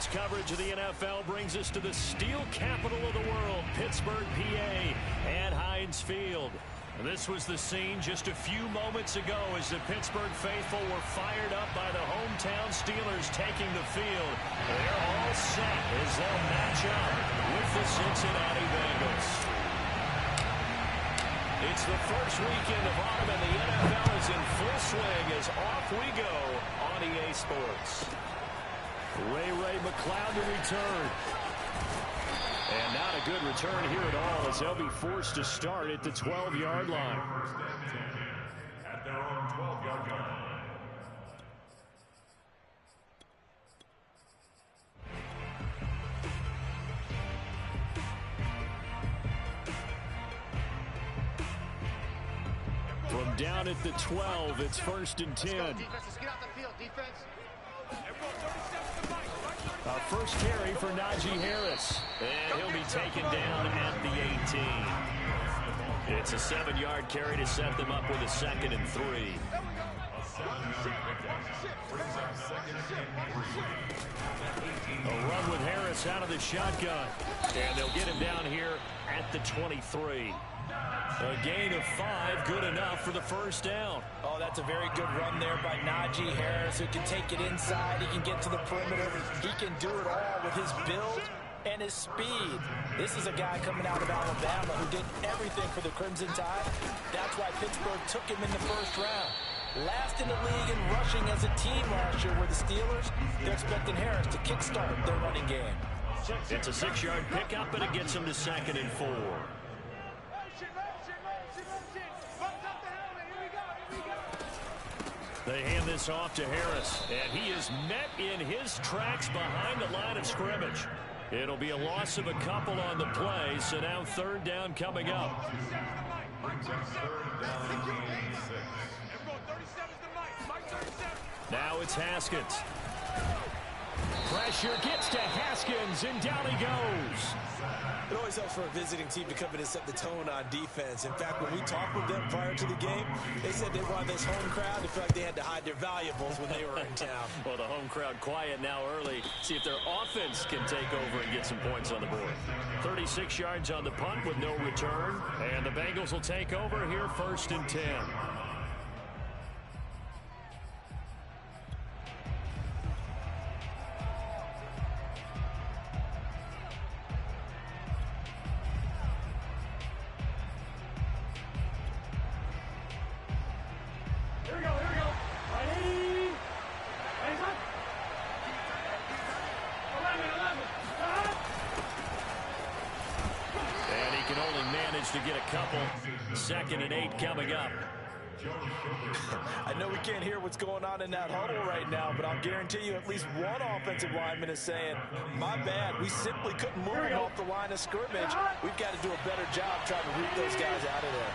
Sports coverage of the NFL brings us to the steel capital of the world, Pittsburgh, PA, at Heinz Field. This was the scene just a few moments ago as the Pittsburgh faithful were fired up by the hometown Steelers taking the field. They're all set as they'll match up with the Cincinnati Bengals. It's the first weekend of autumn and the NFL is in full swing as off we go on EA Sports. Ray McCloud to return. And not a good return here at all as they'll be forced to start at the 12-yard line. At their own 12-yard line. From down at the 12, it's 1st and 10. Let's go, defense. Let's get out the field, defense. First carry for Najee Harris. And he'll be taken down at the 18. It's a 7-yard carry to set them up with a 2nd and 3. A run with Harris out of the shotgun. And they'll get him down here at the 23. A gain of 5, good enough for the first down. Oh, that's a very good run there by Najee Harris, who can take it inside. He can get to the perimeter. He can do it all with his build and his speed. This is a guy coming out of Alabama who did everything for the Crimson Tide. That's why Pittsburgh took him in the first round. Last in the league in rushing as a team last year were the Steelers. They're expecting Harris to kickstart their running game. It's a 6-yard pickup, and it gets him to 2nd and 4. They hand this off to Harris, and he is met in his tracks behind the line of scrimmage. It'll be a loss of a couple on the play, so now 3rd down coming up. Now it's Haskins. Pressure gets to Haskins, and down he goes. It always helps for a visiting team to come in and set the tone on defense. In fact, when we talked with them prior to the game, they said they wanted this home crowd to feel like they had to hide their valuables when they were in town. Well, the home crowd quiet now early. See if their offense can take over and get some points on the board. 36 yards on the punt with no return. And the Bengals will take over here 1st and 10. To get a couple. 2nd and 8 coming up. I know we can't hear what's going on in that huddle right now, but I'll guarantee you at least one offensive lineman is saying, my bad, we simply couldn't move him off the line of scrimmage. We've got to do a better job trying to root those guys out of there.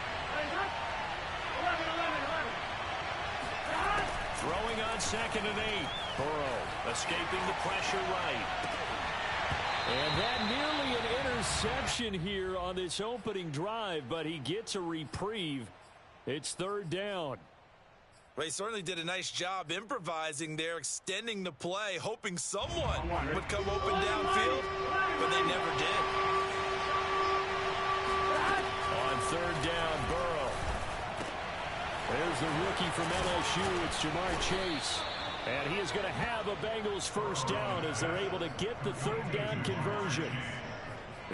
Throwing on 2nd and 8. Burrow escaping the pressure right. And that nearly an interception here on this opening drive, but he gets a reprieve. It's 3rd down. Well, he certainly did a nice job improvising there, extending the play, hoping someone would come open downfield, but they never did. On 3rd down, Burrow. There's the rookie from LSU. It's Jamar Chase. And he is going to have a Bengals first down as they're able to get the 3rd down conversion.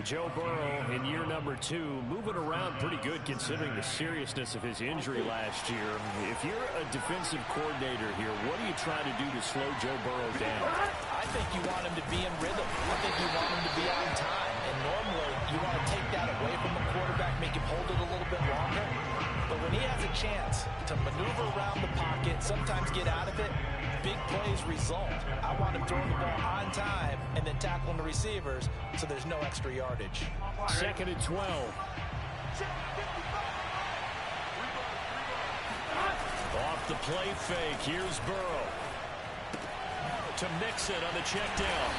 Joe Burrow in year number 2, moving around pretty good considering the seriousness of his injury last year. If you're a defensive coordinator here, what do you try to do to slow Joe Burrow down? I think you want him to be in rhythm. I think you want him to be on time. And normally you want to take that away from the quarterback, make him hold it a little bit longer. But when he has a chance to maneuver around the pocket, sometimes get out of it, big plays result. I want him throwing the ball on time and then tackling the receivers so there's no extra yardage. 2nd and 12. Off the play fake. Here's Burrow. To Mixon on the check down.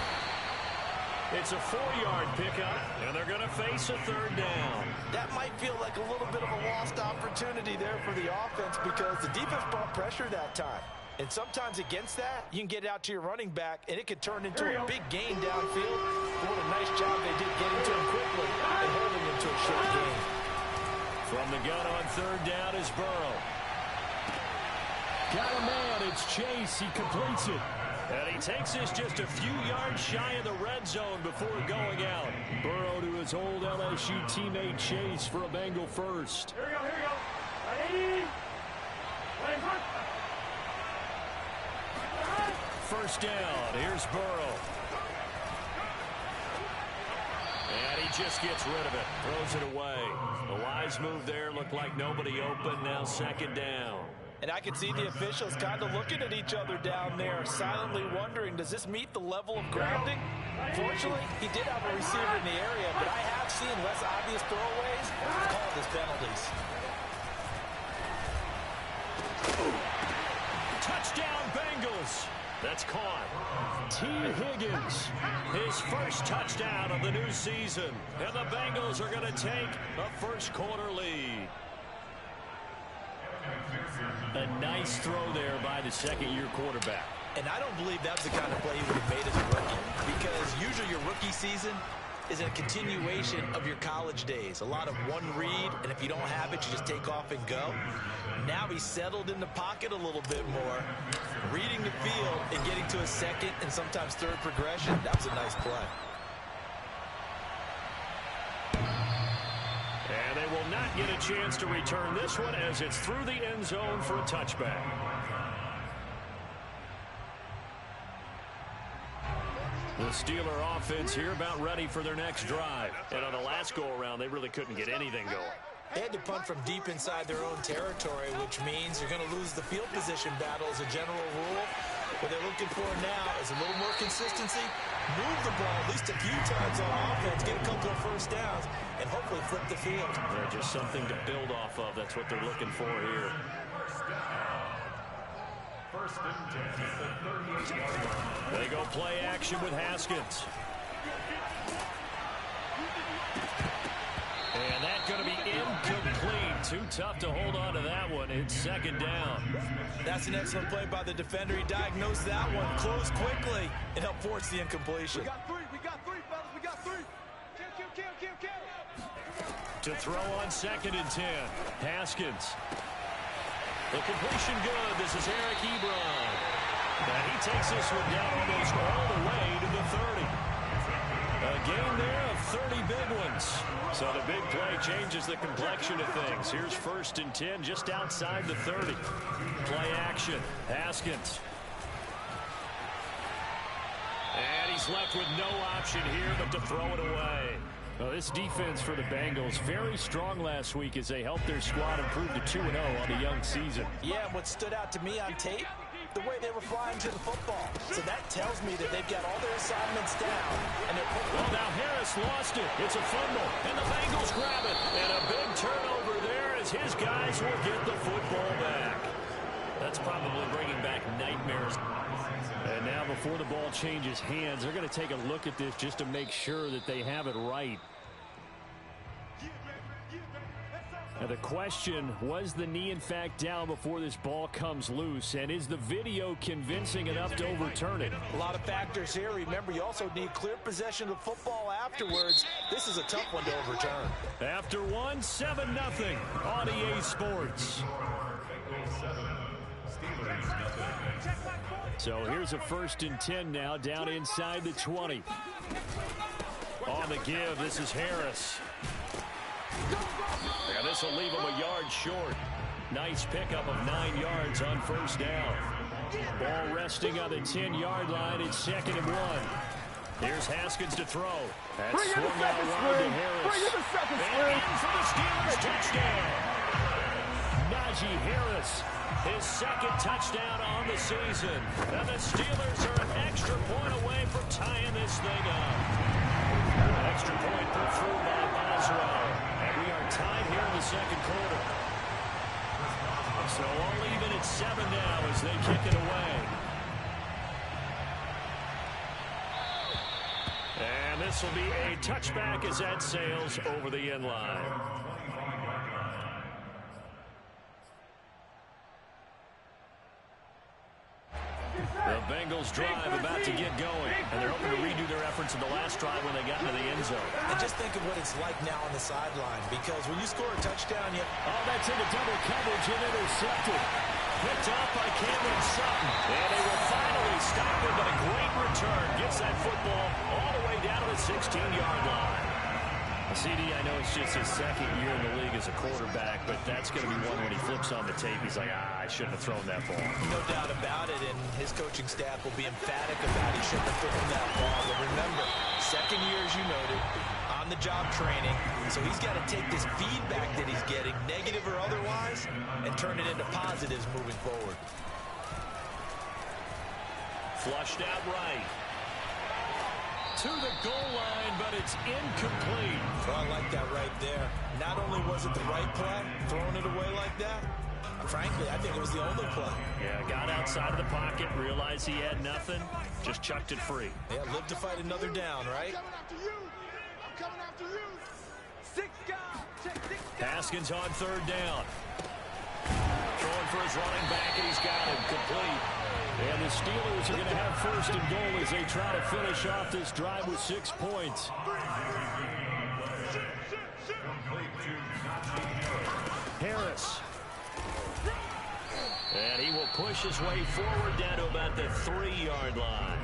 It's a 4-yard pickup, and they're going to face a 3rd down. That might feel like a little bit of a lost opportunity there for the offense because the defense brought pressure that time. And sometimes against that, you can get it out to your running back, and it could turn into a big gain downfield. What a nice job they did getting to him quickly and holding him to a short gain. From the gun on third down is Burrow. Got a man, it's Chase. He completes it. And he takes this just a few yards shy of the red zone before going out. Burrow to his old LSU teammate Chase for a Bengal first. Here we go, here we go. Ready? First down, here's Burrow. And he just gets rid of it, throws it away. The wise move there, looked like nobody open, now second down. And I can see the officials kind of looking at each other down there, silently wondering, does this meet the level of grounding? Fortunately, he did have a receiver in the area, but I have seen less obvious throwaways called as penalties. Touchdown, Bengals. That's caught. T. Higgins, his first touchdown of the new season. And the Bengals are going to take a first-quarter lead. A nice throw there by the second-year quarterback. And I don't believe that's the kind of play he would have made as a rookie, because usually your rookie season is a continuation of your college days. A lot of one read, and if you don't have it, you just take off and go. Now he's settled in the pocket a little bit more, reading the field and getting to a second and sometimes third progression. That was a nice play. And they will not get a chance to return this one as it's through the end zone for a touchback. The Steeler offense here about ready for their next drive. And on the last go-around, they really couldn't get anything going. They had to punt from deep inside their own territory, which means you're going to lose the field position battle as a general rule. What they're looking for now is a little more consistency, move the ball at least a few times on offense, get a couple of first downs, and hopefully flip the field. Yeah, just something to build off of. That's what they're looking for here. First and 10. They go play action with Haskins. And that's going to be incomplete. Too tough to hold on to that one. It's second down. That's an excellent play by the defender. He diagnosed that one, closed quickly, and helped force the incompletion. We got three, fellas, we got three. Kill. To throw on second and 10. Haskins. The completion good. This is Eric Ebron. And he takes this one down almost all the way to the 30. A gain there of 30 big ones. So the big play changes the complexion of things. Here's first and 10 just outside the 30. Play action. Haskins. And he's left with no option here but to throw it away. Well, this defense for the Bengals, very strong last week as they helped their squad improve to 2-0 on the young season. Yeah, and what stood out to me on tape, the way they were flying to the football. So that tells me that they've got all their assignments down. And they're well, now Harris lost it. It's a fumble, and the Bengals grab it. And a big turnover there as his guys will get the football back. That's probably bringing back nightmares. And now before the ball changes hands, they're going to take a look at this just to make sure that they have it right. Now the question, was the knee in fact down before this ball comes loose? And is the video convincing enough to overturn it? A lot of factors here. Remember, you also need clear possession of football afterwards. This is a tough one to overturn. After one, 7-0 on EA Sports. So here's a first and 10 now, down inside the 20. On the give, this is Harris. And this will leave him a yard short. Nice pickup of 9 yards on first down. Ball resting on the 10-yard line. It's second and 1. Here's Haskins to throw. That's swung out wide to Harris. And in for the Steelers touchdown. Najee Harris, his second touchdown on the season. And the Steelers are an extra point away from tying this thing up. An extra point put through by Boswell. And we are tied here in the second quarter. So all even at 7 now as they kick it away. And this will be a touchback as that sails over the end line. Bengals drive about to get going. And they're hoping to redo their efforts in the last drive when they got into the end zone. And just think of what it's like now on the sideline, because when you score a touchdown, oh, that's into double coverage and intercepted. Picked off by Cameron Sutton. And they will finally stop him, but a great return. Gets that football all the way down to the 16-yard line. CD, I know it's just his second year in the league as a quarterback, but that's going to be one when he flips on the tape. He's like, I shouldn't have thrown that ball. No doubt about it, and his coaching staff will be emphatic about he shouldn't have thrown that ball. But remember, second year, as you noted, on-the-job training, so he's got to take this feedback that he's getting, negative or otherwise, and turn it into positives moving forward. Flushed out right. To the goal line, but it's incomplete. Well, I like that right there. Not only was it the right play, throwing it away like that, frankly, I think it was the only play. Yeah, got outside of the pocket, realized he had nothing, just chucked it free. Yeah, live to fight another down, right? I'm coming after you. I'm coming after you. 6 guys. Check 6 guys. Haskins on third down. Throwing for his running back, and he's got him complete. And the Steelers are going to have first and goal as they try to finish off this drive with 6 points. Harris. And he will push his way forward down to about the 3-yard line.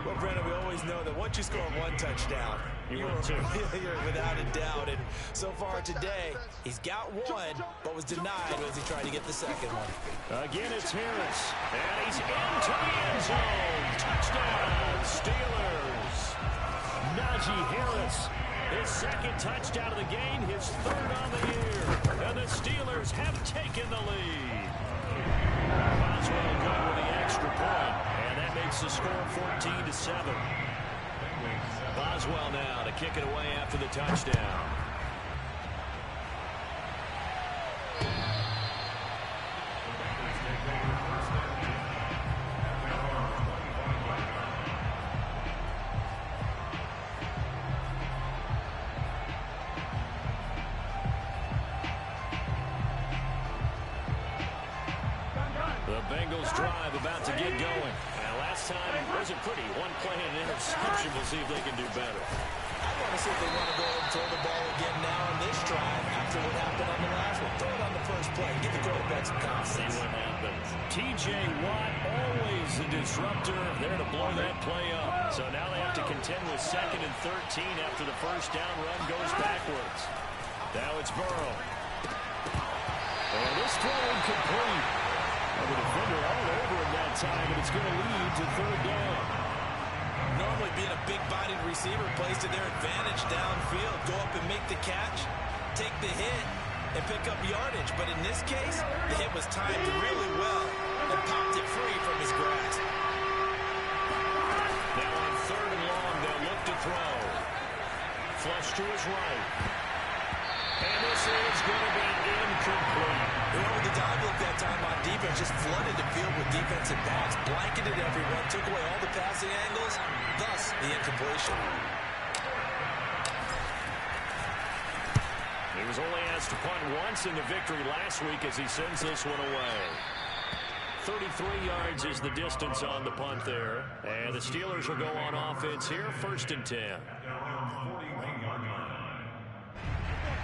Well, Brandon, we always know that once you score one touchdown, you're without a doubt. And so far today, he's got one, but was denied as he tried to get the second one. Again, it's Harris. And he's into the end zone. Touchdown, Steelers. Najee Harris, his second touchdown of the game, his third on the year. And the Steelers have taken the lead. Boswell good with the extra point. And that makes the score 14-7. Boswell now to kick it away after the touchdown. The Bengals drive about to get going. And last time it wasn't pretty. One play and an interception. We'll see if they can do better. I want to see if they want to go and throw the ball again now on this drive after what happened on the last one. Throw it on the first play. Give the quarterback some confidence. See what happens. T.J. Watt, always the disruptor, there to blow that play up. So now they have to contend with 2nd and 13 after the first down run goes backwards. Now it's Burrow. And this throw incomplete. The defender all over him that time, but it's going to lead to 3rd down. Normally being a big-bodied receiver plays to their advantage downfield. Go up and make the catch, take the hit, and pick up yardage. But in this case, the hit was timed really well and popped it free from his grasp. Now on 3rd and long, they'll look to throw. Flush to his right. And this is going to be incomplete. With the dive look that time on defense, just flooded the field with defensive backs, blanketed everyone, took away all the passing angles, thus the incompletion. He was only asked to punt once in the victory last week as he sends this one away. 33 yards is the distance on the punt there. And the Steelers will go on offense here, 1st and 10.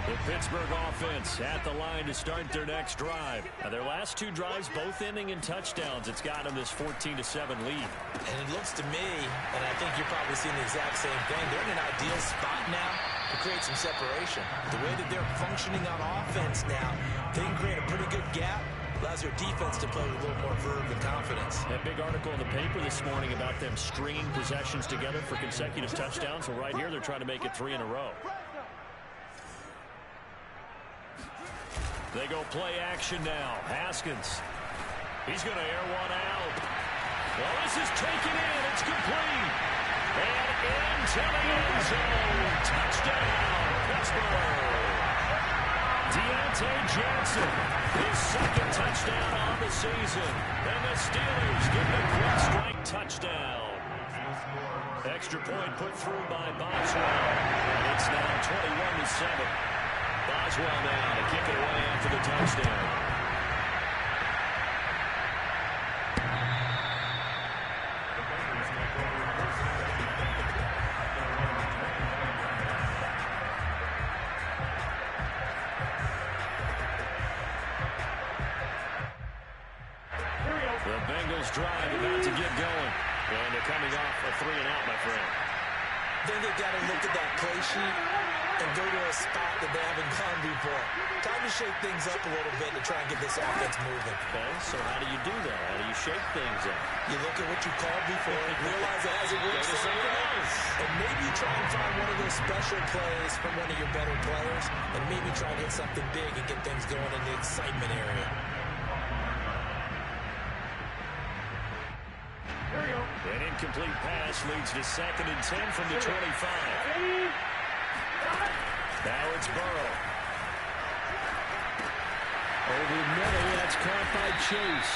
The Pittsburgh offense at the line to start their next drive. Now their last 2 drives, both ending in touchdowns. It's got them this 14-7 lead. And it looks to me, and I think you're probably seeing the exact same thing, they're in an ideal spot now to create some separation. The way that they're functioning on offense now, they can create a pretty good gap. Allows their defense to play with a little more verve and confidence. That big article in the paper this morning about them stringing possessions together for consecutive touchdowns. Well, right here, they're trying to make it 3 in a row. They go play action now. Haskins. He's going to air one out. Well, this is taken in. It's complete. And into the end zone. Touchdown, Pittsburgh. Deontay Johnson, his 2nd touchdown on the season. And the Steelers get the quick strike touchdown. Extra point put through by Boswell. And it's now 21-7. Boswell now to kick it away after the touchdown. The Bengals drive about to get going. And they're coming off a 3-and-out, my friend. Then they've got to look at that play sheet and go to a spot that they haven't gone before. Time to shake things up a little bit to try and get this offense moving. Okay, so how do you do that? How do you shake things up? You look at what you called before, realize it hasn't worked for something else. And maybe you try and find one of those special plays from one of your better players, and maybe try and hit something big and get things going in the excitement area. An incomplete pass leads to 2nd and 10 from the 25. Now it's Burrow. Over the middle, that's caught by Chase.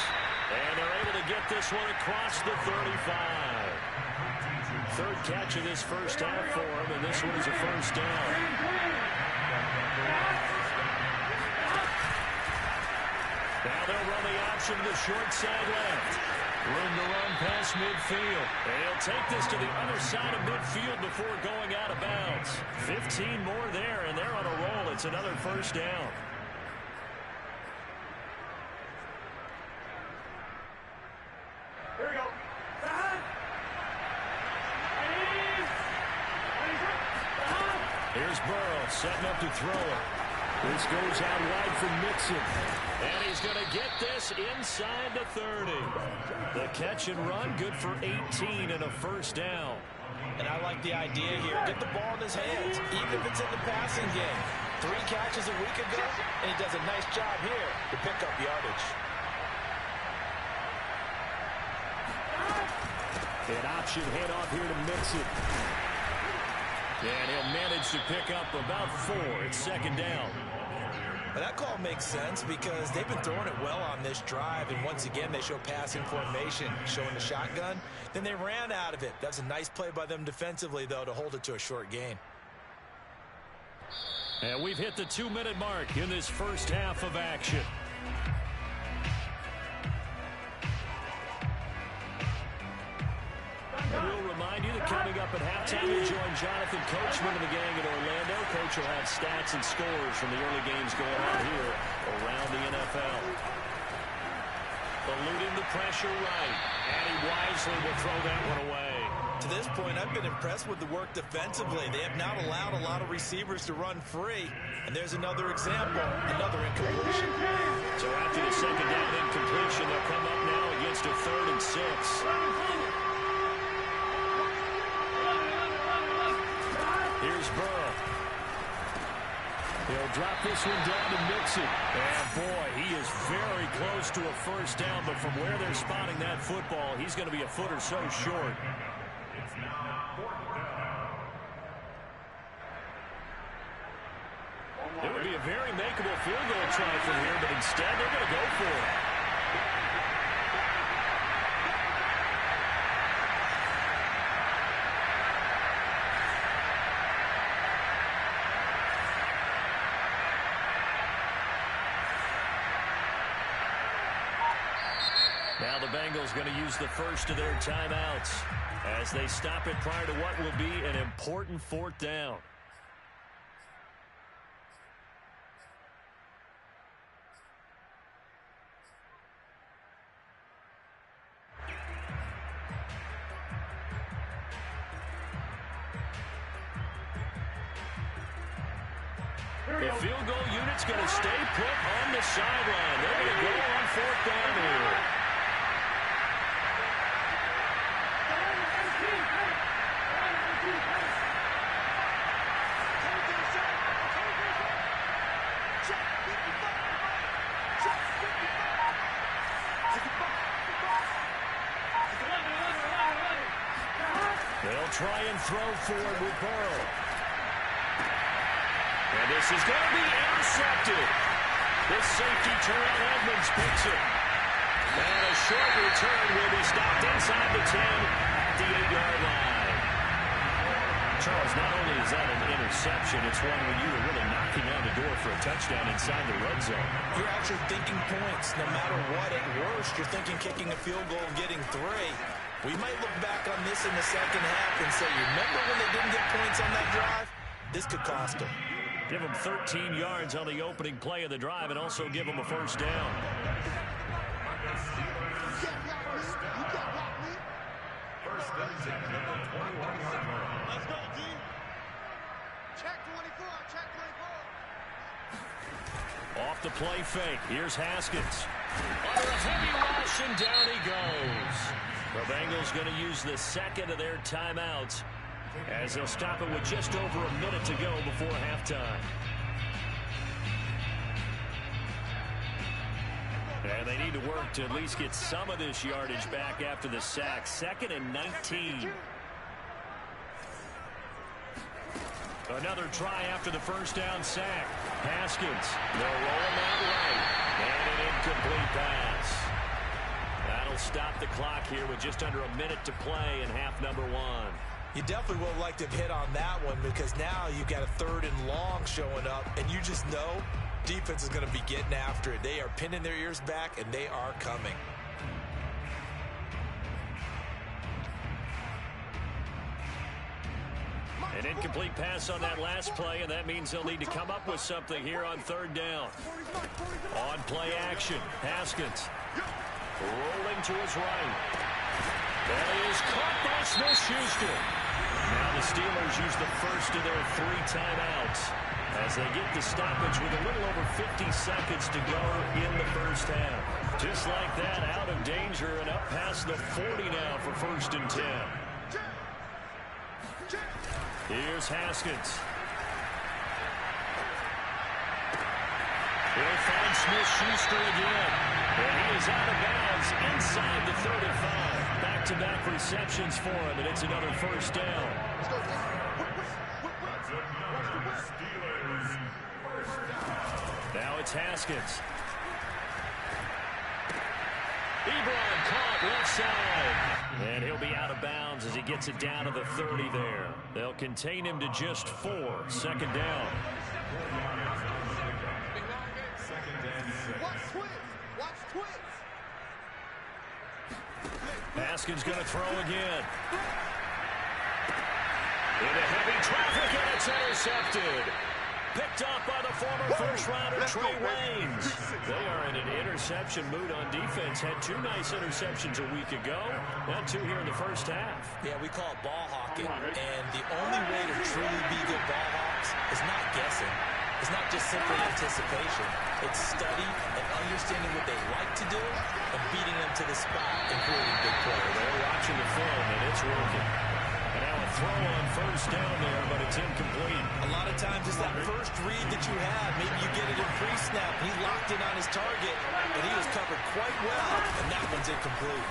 And they're able to get this one across the 35. Third catch of this first half for him, and this one is a first down. Now they'll run the option to the short side left. Room to run past midfield. And he'll take this to the other side of midfield before going out of bounds. 15 more there, and they're on a roll. It's another first down. Here we go. Here's Burrow setting up to throw it. This goes out wide for Mixon. And he's going to get this inside the 30. The catch and run, good for 18 and a first down. And I like the idea here. Get the ball in his hands, even if it's in the passing game. 3 catches a week ago, and he does a nice job here to pick up yardage. An option handoff here to Mixon. And he'll manage to pick up about 4. It's 2nd down. But that call makes sense because they've been throwing it well on this drive, and once again they show passing formation, showing the shotgun. Then they ran out of it. That's a nice play by them defensively, though, to hold it to a short gain. And we've hit the 2-minute mark in this first half of action. And we'll remind you that coming up at halftime, we'll join Jonathan Coachman and the gang in Orlando. Coach will have stats and scores from the early games going on here around the NFL. Eluding the pressure right, and he wisely will throw that one away. To this point, I've been impressed with the work defensively. They have not allowed a lot of receivers to run free. And there's another example, another incompletion. So after the 2nd down incompletion, they'll come up now against a 3rd and 6. Here's Burrow. He'll drop this one down to Mixon. And boy, he is very close to a first down, but from where they're spotting that football, he's going to be a foot or so short. It's now 4th down. It would be a very makeable field goal try from here, but instead they're going to go for it. Now the Bengals going to use the first of their timeouts as they stop it prior to what will be an important 4th down. The field goal unit's going to stay put on the sideline. They're going to go on 4th down here. They'll try and throw forward with Burrow. And this is going to be intercepted. This safety Terrell Edmonds picks it. And a short return will be stopped inside the 10 at the 8-yard line. Charles, not only is that an interception, it's one where you were really knocking on the door for a touchdown inside the red zone. You're actually thinking points. No matter what, at worst, you're thinking kicking a field goal and getting 3. We might look back on this in the second half and say, you remember when they didn't get points on that drive? This could cost them. Give them 13 yards on the opening play of the drive and also give them a first down. Haskins at the 21-yard line. Let's go, D. Check 24. Check 24. Off the play fake. Here's Haskins. Under a heavy rush, and down he goes. The Bengals going to use the second of their timeouts as they'll stop it with just over a minute to go before halftime. And they need to work to at least get some of this yardage back after the sack. 2nd and 19. Another try after the first down sack. Haskins, they'll roll him out right. And an incomplete pass. That'll stop the clock here with just under a minute to play in half number 1. You definitely would have liked to have hit on that one because now you've got a 3rd and long showing up, and you just know defense is going to be getting after it. They are pinning their ears back, and they are coming. An incomplete pass on that last play, and that means they'll need to come up with something here on 3rd down. On play action, Haskins rolling to his right. That is caught by Smith-Schuster. Now the Steelers use the first of their 3 timeouts as they get the stoppage with a little over 50 seconds to go in the first half. Just like that, out of danger and up past the 40 now for 1st and 10. Here's Haskins. He'll find Smith-Schuster again. And he is out of bounds inside the 35. Back-to-back receptions for him, and it's another first down. Now it's Haskins. Ebron caught left side. And he'll be out of bounds as he gets it down to the 30 there. They'll contain him to just 4. 2nd down. Watch twins. Watch twins. Haskins going to throw again. Into heavy traffic, and it's intercepted. Picked up by the former first-rounder Trey Waynes. They are in an interception mood on defense. Had 2 nice interceptions a week ago. Now 2 here in the first half. Yeah, we call it ball hawking. And the only way to truly be good ball hawks is not guessing. It's not just simply anticipation. It's study and understanding what they like to do and beating them to the spot and creating big plays. They're watching the film, and it's working. And now a throw on first down there, but it's incomplete. A lot of times it's that first read that you have. Maybe you get it in pre-snap. He locked in on his target, and he was covered quite well, and that one's incomplete.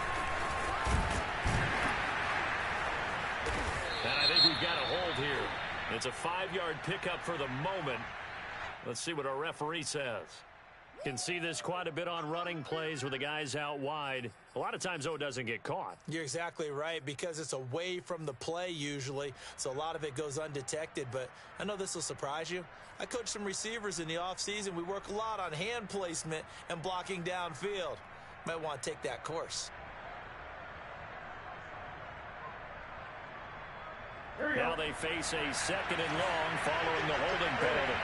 And I think we've got a hold here. It's a 5-yard pickup for the moment. Let's see what our referee says. Can see this quite a bit on running plays where the guy's out wide. A lot of times, though, it doesn't get caught. You're exactly right, because it's away from the play usually, so a lot of it goes undetected. But I know this will surprise you. I coach some receivers in the offseason. We work a lot on hand placement and blocking downfield. Might want to take that course. Now they face a 2nd and long following the holding penalty.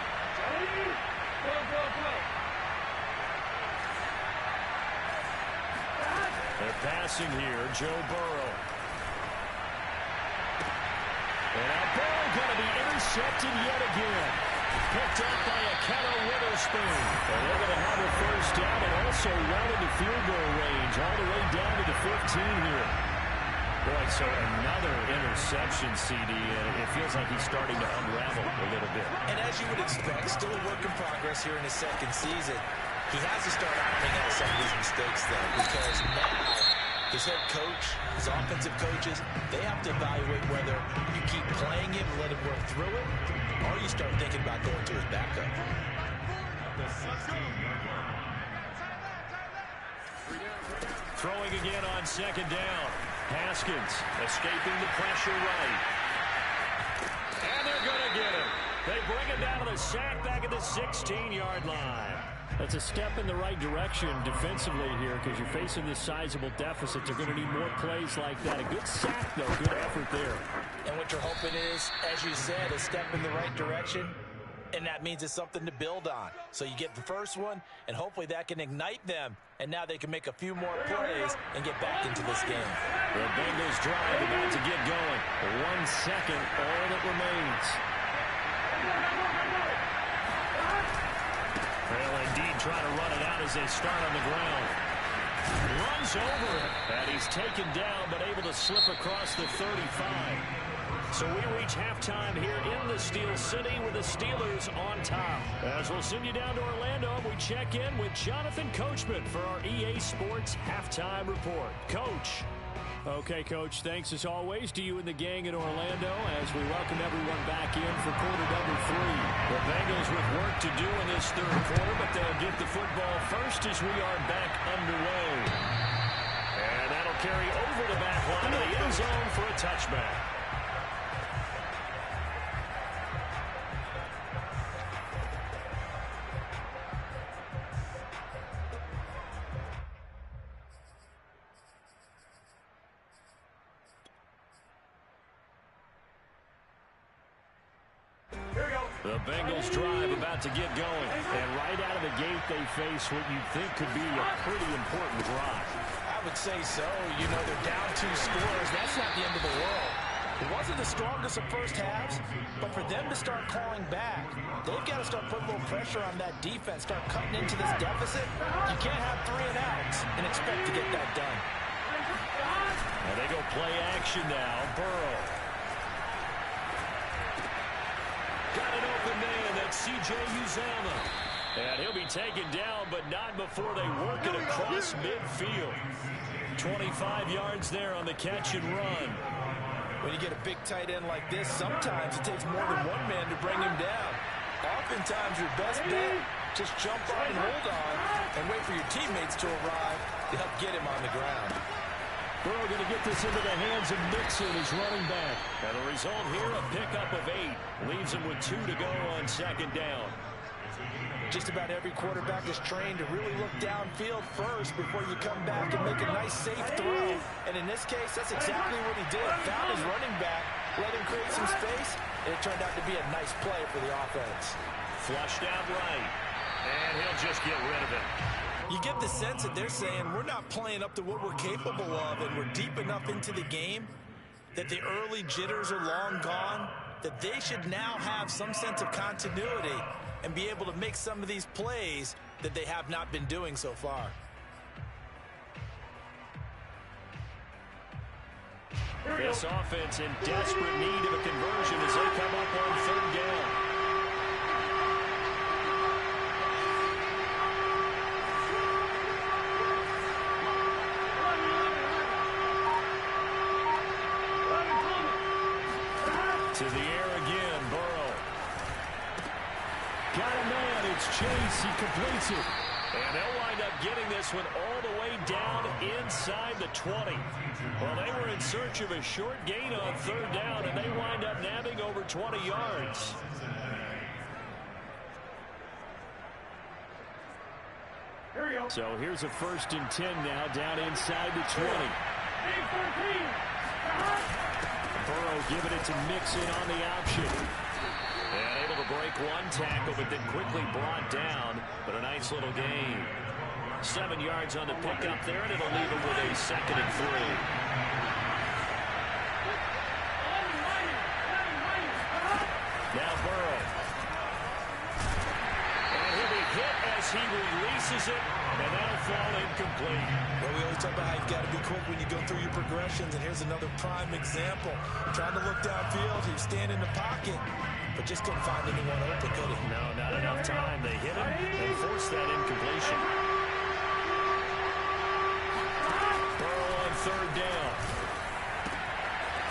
They're passing here, Joe Burrow. And now Burrow going to be intercepted yet again. Picked up by a Kenna Witherspoon. And they're going to have a first down and also well into field goal range, all the way down to the 15 here. Boy, so another interception, CD, and it feels like he's starting to unravel a little bit. And as you would expect, still a work in progress here in his 2nd season. He has to start ironing out some of these mistakes, though, because now his head coach, his offensive coaches, they have to evaluate whether you keep playing him and let him work through it, or you start thinking about going to his backup. Throwing again on 2nd down. Haskins escaping the pressure right. And they're going to get him. They bring him down to the sack back at the 16-yard line. That's a step in the right direction defensively here because you're facing this sizable deficit. They're going to need more plays like that. A good sack, though. Good effort there. And what you're hoping is, as you said, a step in the right direction. and that means it's something to build on. So you get the first one, and hopefully that can ignite them, and now they can make a few more plays and get back into this game. The Bengals drive about to get going. 1 second, all that remains. They'll indeed try to run it out as they start on the ground. Runs over it, and he's taken down, but able to slip across the 35. So we reach halftime here in the Steel City with the Steelers on top. As we'll send you down to Orlando, we check in with Jonathan Coachman for our EA Sports Halftime Report. Coach. Okay, Coach, thanks as always to you and the gang in Orlando as we welcome everyone back in for quarter number 3. The Bengals with work to do in this third quarter, but they'll get the football first as we are back underway. And that'll carry over the back line of the end zone for a touchback. The Bengals drive about to get going. And right out of the gate, they face what you think could be a pretty important drive. I would say so. You know, they're down 2 scores. That's not the end of the world. It wasn't the strongest of first halves, but for them to start clawing back, they've got to start putting a little pressure on that defense, start cutting into this deficit. You can't have 3 and outs and expect to get that done. And they go play action now. Burrow. Got an open man. That's C.J. Uzomah. And he'll be taken down, but not before they work it across midfield. 25 yards there on the catch and run. When you get a big tight end like this, sometimes it takes more than one man to bring him down. Oftentimes, your best bet, just jump on and hold on and wait for your teammates to arrive to help get him on the ground. Burrow going to get this into the hands of Mixon, his running back. And the result here, a pickup of 8. Leaves him with 2 to go on second down. Just about every quarterback is trained to really look downfield first before you come back and make a nice, safe throw. And in this case, that's exactly what he did. Found his running back, let him create some space, and it turned out to be a nice play for the offense. Flushed out right, and he'll just get rid of it. You get the sense that they're saying we're not playing up to what we're capable of, and we're deep enough into the game that the early jitters are long gone, that they should now have some sense of continuity and be able to make some of these plays that they have not been doing so far. This offense in desperate need of a conversion as they come up on third down. To the air again, Burrow. Got a man, it's Chase, he completes it. And they'll wind up getting this one all the way down inside the 20. Well, they were in search of a short gain on third down, and they wind up nabbing over 20 yards. So here's a 1st and 10 now, down inside the 20. Burrow giving it to Mixon on the option. And able to break one tackle, but then quickly brought down. But a nice little gain. 7 yards on the pickup there, and it'll leave him with a 2nd and 3. Now Burrow. And he'll be hit as he releases it, and that'll fall incomplete. Well, we always talk about how you've got to be quick when you go through your progressions, and here's another prime example. Trying to look downfield, he was standing in the pocket, but just couldn't find anyone open, could he? No, not enough time. They hit him and forced that incompletion. Burrow on third down.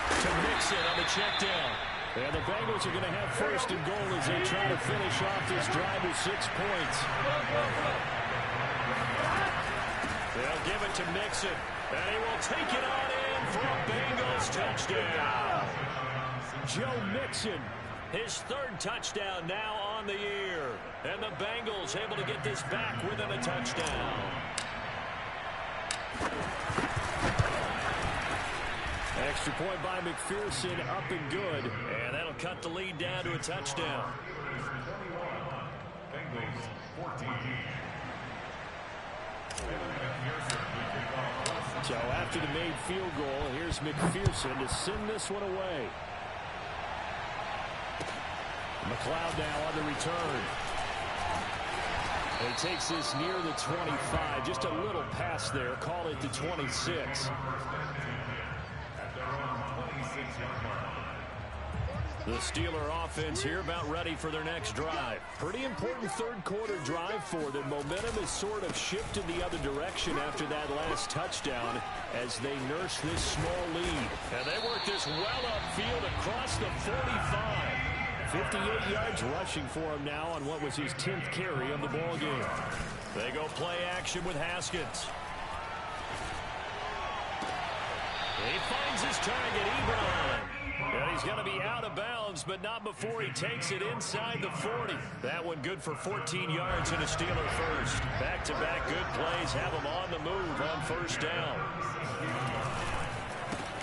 To Mixon on the check down. And the Bengals are going to have 1st and goal as they try to finish off this drive with 6 points. They'll give it to Mixon, and he will take it on in for a Bengals touchdown. Joe Mixon, his 3rd touchdown now on the year. And the Bengals able to get this back within a touchdown. Extra point by McPherson, up and good. And that'll cut the lead down to a touchdown. 14. So after the made field goal, here's McPherson to send this one away. McLeod now on the return. He takes this near the 25. Just a little pass there. Call it the 26. The Steeler offense here about ready for their next drive. Pretty important third quarter drive for them. Momentum has sort of shifted the other direction after that last touchdown as they nurse this small lead. And they work this well upfield across the 45. 58 yards rushing for him now on what was his 10th carry of the ball game. They go play action with Haskins. He finds his target, Ebron. And he's going to be out of bounds, but not before he takes it inside the 40. That one good for 14 yards and a Steeler first. Back-to-back good plays have him on the move on first down.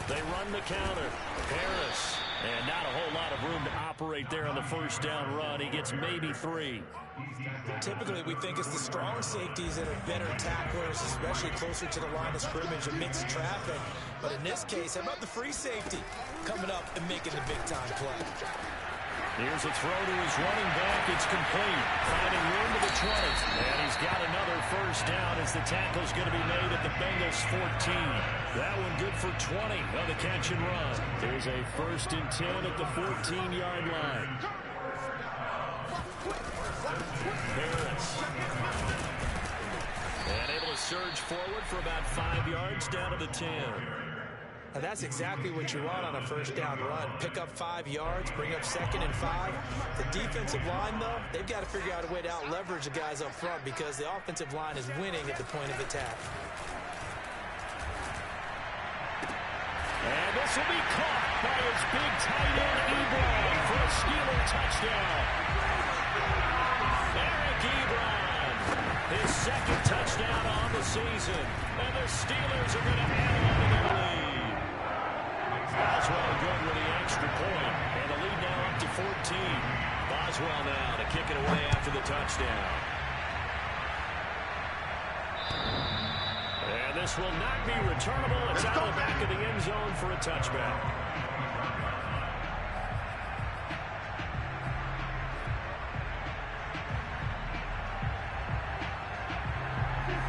They run the counter. Harris. And not a whole lot of room to operate there on the first down run. He gets maybe 3. Typically, we think it's the strong safeties that are better tacklers, especially closer to the line of scrimmage amidst traffic. But in this case, how about the free safety coming up and making the big-time play? Here's a throw to his running back. It's complete. Finding room to the 20. And he's got another first down as the tackle's going to be made at the Bengals 14. That one good for 20 on the catch and run. There's a 1st and 10 at the 14-yard line. Harris. And able to surge forward for about 5 yards down to the 10. And that's exactly what you want on a first down run. Pick up 5 yards, bring up 2nd and 5. The defensive line, though, they've got to figure out a way to out-leverage the guys up front because the offensive line is winning at the point of attack. And this will be caught by his big tight end, Ebron, for a Steeler touchdown. Eric Ebron, his 2nd touchdown on the season. And the Steelers are going to add on to their lead. Boswell good with the extra point. And the lead now up to 14. Boswell now to kick it away after the touchdown. And this will not be returnable. It's out of the back of the end zone for a touchback.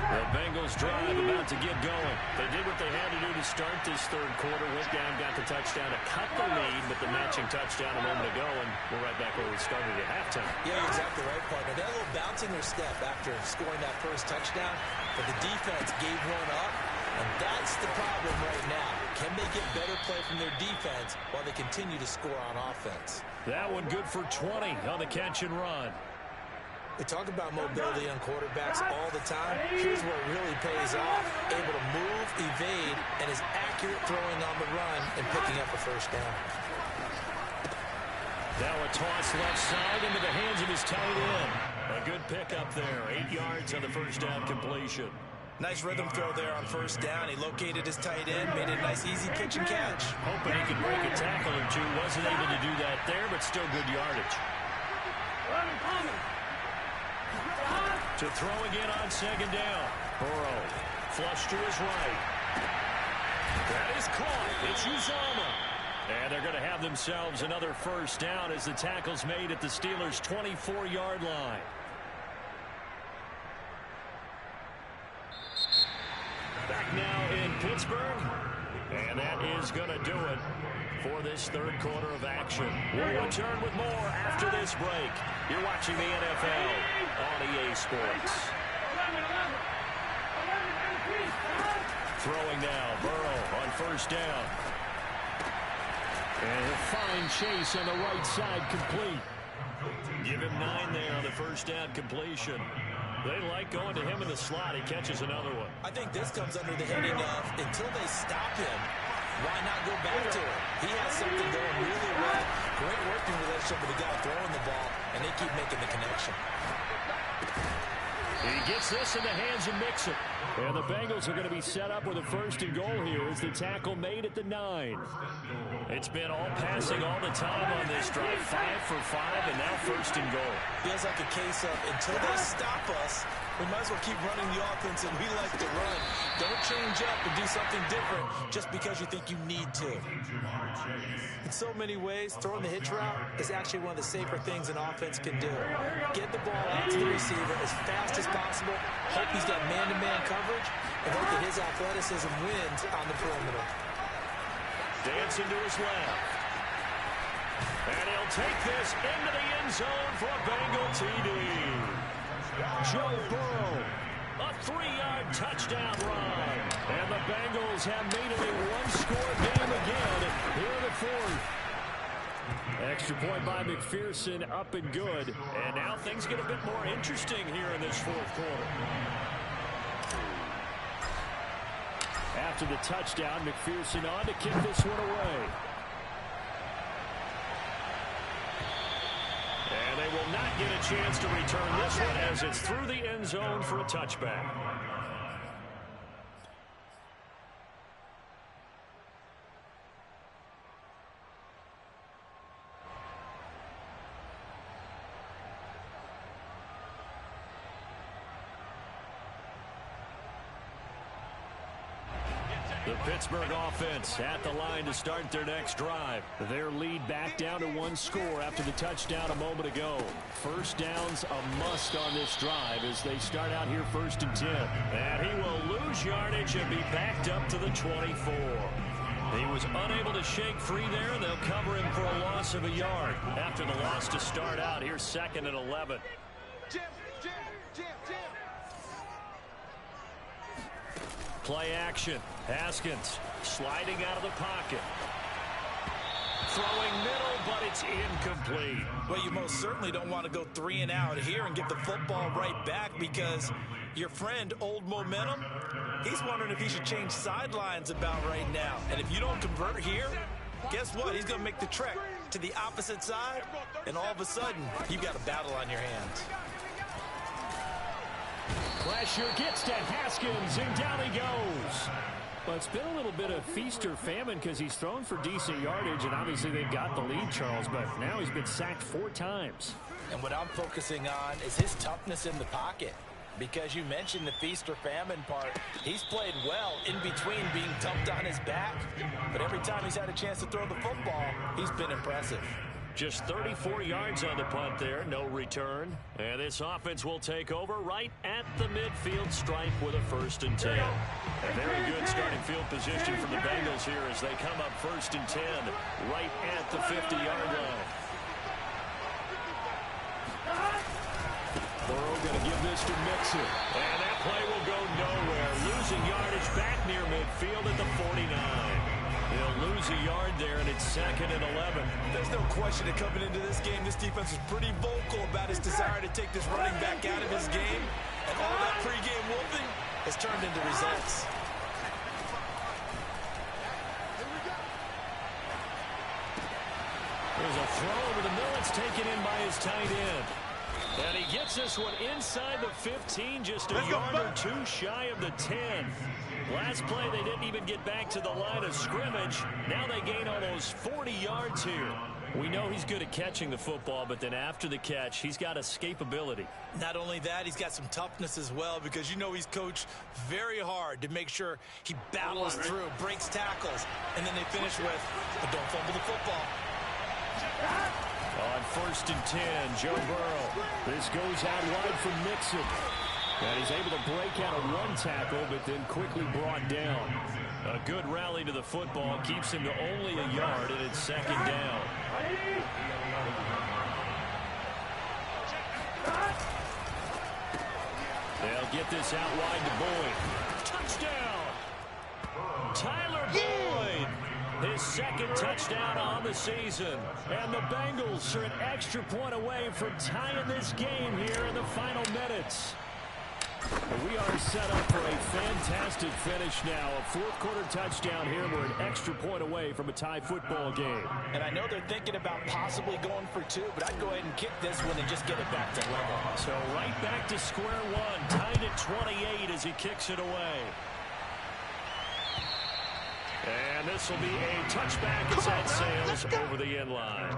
The Bengals drive about to get going. They did what they had to do to start this third quarter. Went down, got the touchdown to cut the lead, but the matching touchdown a moment ago, and we're right back where we started at halftime. Yeah, you're exactly right, partner. They had a little bounce in their step after scoring that first touchdown, but the defense gave one up, and that's the problem right now. Can they get better play from their defense while they continue to score on offense? That one good for 20 on the catch and run. They talk about mobility on quarterbacks all the time. Here's where it really pays off. Able to move, evade, and is accurate throwing on the run and picking up a first down. Now a toss left side into the hands of his tight end. A good pickup there. 8 yards on the first down completion. Nice rhythm throw there on first down. He located his tight end, made it a nice easy pitch and catch. Hoping he could break a tackle or two. Wasn't able to do that there, but still good yardage. To throw again on 2nd down. Burrow, flush to his right. That is caught. It's Uzomah. And they're going to have themselves another first down as the tackle's made at the Steelers' 24-yard line. Back now in Pittsburgh. And that is going to do it for this third quarter of action. We'll return with more after this break. You're watching the NFL on EA Sports. Throwing now, Burrow on first down. And a fine chase on the right side, complete. Give him 9 there on the first down completion. They like going to him in the slot. He catches another one. I think this comes under the heading of until they stop him, why not go back to him? He has something going really well. Great working relationship with the guy throwing the ball, and they keep making the connection. He gets this in the hands of Mixon. And the Bengals are going to be set up with a 1st and goal here as the tackle made at the 9. It's been all passing all the time on this drive. 5 for 5, and now 1st and goal. Feels like a case of until they stop us, we might as well keep running the offense, and we like to run. Don't change up and do something different just because you think you need to. In so many ways, throwing the hitch route is actually one of the safer things an offense can do. Get the ball out to the receiver as fast as possible, hope he's got man-to-man coverage, and hope that his athleticism wins on the perimeter. Dancing to his left. And he'll take this into the end zone for a Bengal TD. Joe Burrow, a 3-yard touchdown run. And the Bengals have made it a one-score game again here in the 4th. Extra point by McPherson, up and good. And now things get a bit more interesting here in this 4th quarter. After the touchdown, McPherson on to kick this one away. And they will not get a chance to return this one as it's through the end zone for a touchback. The Pittsburgh offense at the line to start their next drive. Their lead back down to 1 score after the touchdown a moment ago. 1st downs a must on this drive as they start out here 1st and 10. And he will lose yardage and be backed up to the 24. He was unable to shake free there, and they'll cover him for a loss of a yard. After the loss to start out, here's 2nd and 11. Play action. Haskins sliding out of the pocket. Throwing middle, but it's incomplete. Well, you most certainly don't want to go 3 and out here and get the football right back because your friend, Old Momentum, he's wondering if he should change sidelines about right now. And if you don't convert here, guess what? He's going to make the trek to the opposite side, and all of a sudden, you've got a battle on your hands. Pressure gets to Haskins, and down he goes. But it's been a little bit of feast or famine because he's thrown for decent yardage, and obviously they've got the lead, Charles, but now he's been sacked 4 times. And what I'm focusing on is his toughness in the pocket. Because you mentioned the feast or famine part. He's played well in between being dumped on his back. But every time he's had a chance to throw the football, he's been impressive. Just 34 yards on the punt there, no return. And this offense will take over right at the midfield stripe with a 1st and 10. A very good starting field position for the Bengals here as they come up 1st and 10 right at the 50-yard line. Burrow going to give this to Mixon. And that play will go nowhere. Losing yardage back near midfield at the 49. He'll lose a yard there, and it's 2nd and 11. There's no question that coming into this game, this defense is pretty vocal about his desire to take this running back out of his game. And all that pregame wolfing has turned into results. There's a throw over the middle. It's taken in by his tight end. And he gets this one inside the 15, just a yard or 2 shy of the 10. Last play, they didn't even get back to the line of scrimmage. Now they gain almost 40 yards here. We know he's good at catching the football, but then after the catch, he's got escapability. Not only that, he's got some toughness as well because you know he's coached very hard to make sure he battles through, breaks tackles, and then they finish with, but don't fumble the football. On 1st and 10, Joe Burrow. This goes out wide from Mixon. And he's able to break out of 1 tackle, but then quickly brought down. A good rally to the football keeps him to only a yard, and it's 2nd down. They'll get this out wide to Boyd. Touchdown! Tyler Boyd! His 2nd touchdown on the season. And the Bengals are an extra point away from tying this game here in the final minutes. We are set up for a fantastic contested finish now. A fourth-quarter touchdown here. We're an extra point away from a tie football game. And I know they're thinking about possibly going for two, but I'd go ahead and kick this one and just get it back to level. So right back to square one. Tied at 28 as he kicks it away. And this will be a touchback as that sails over the end line.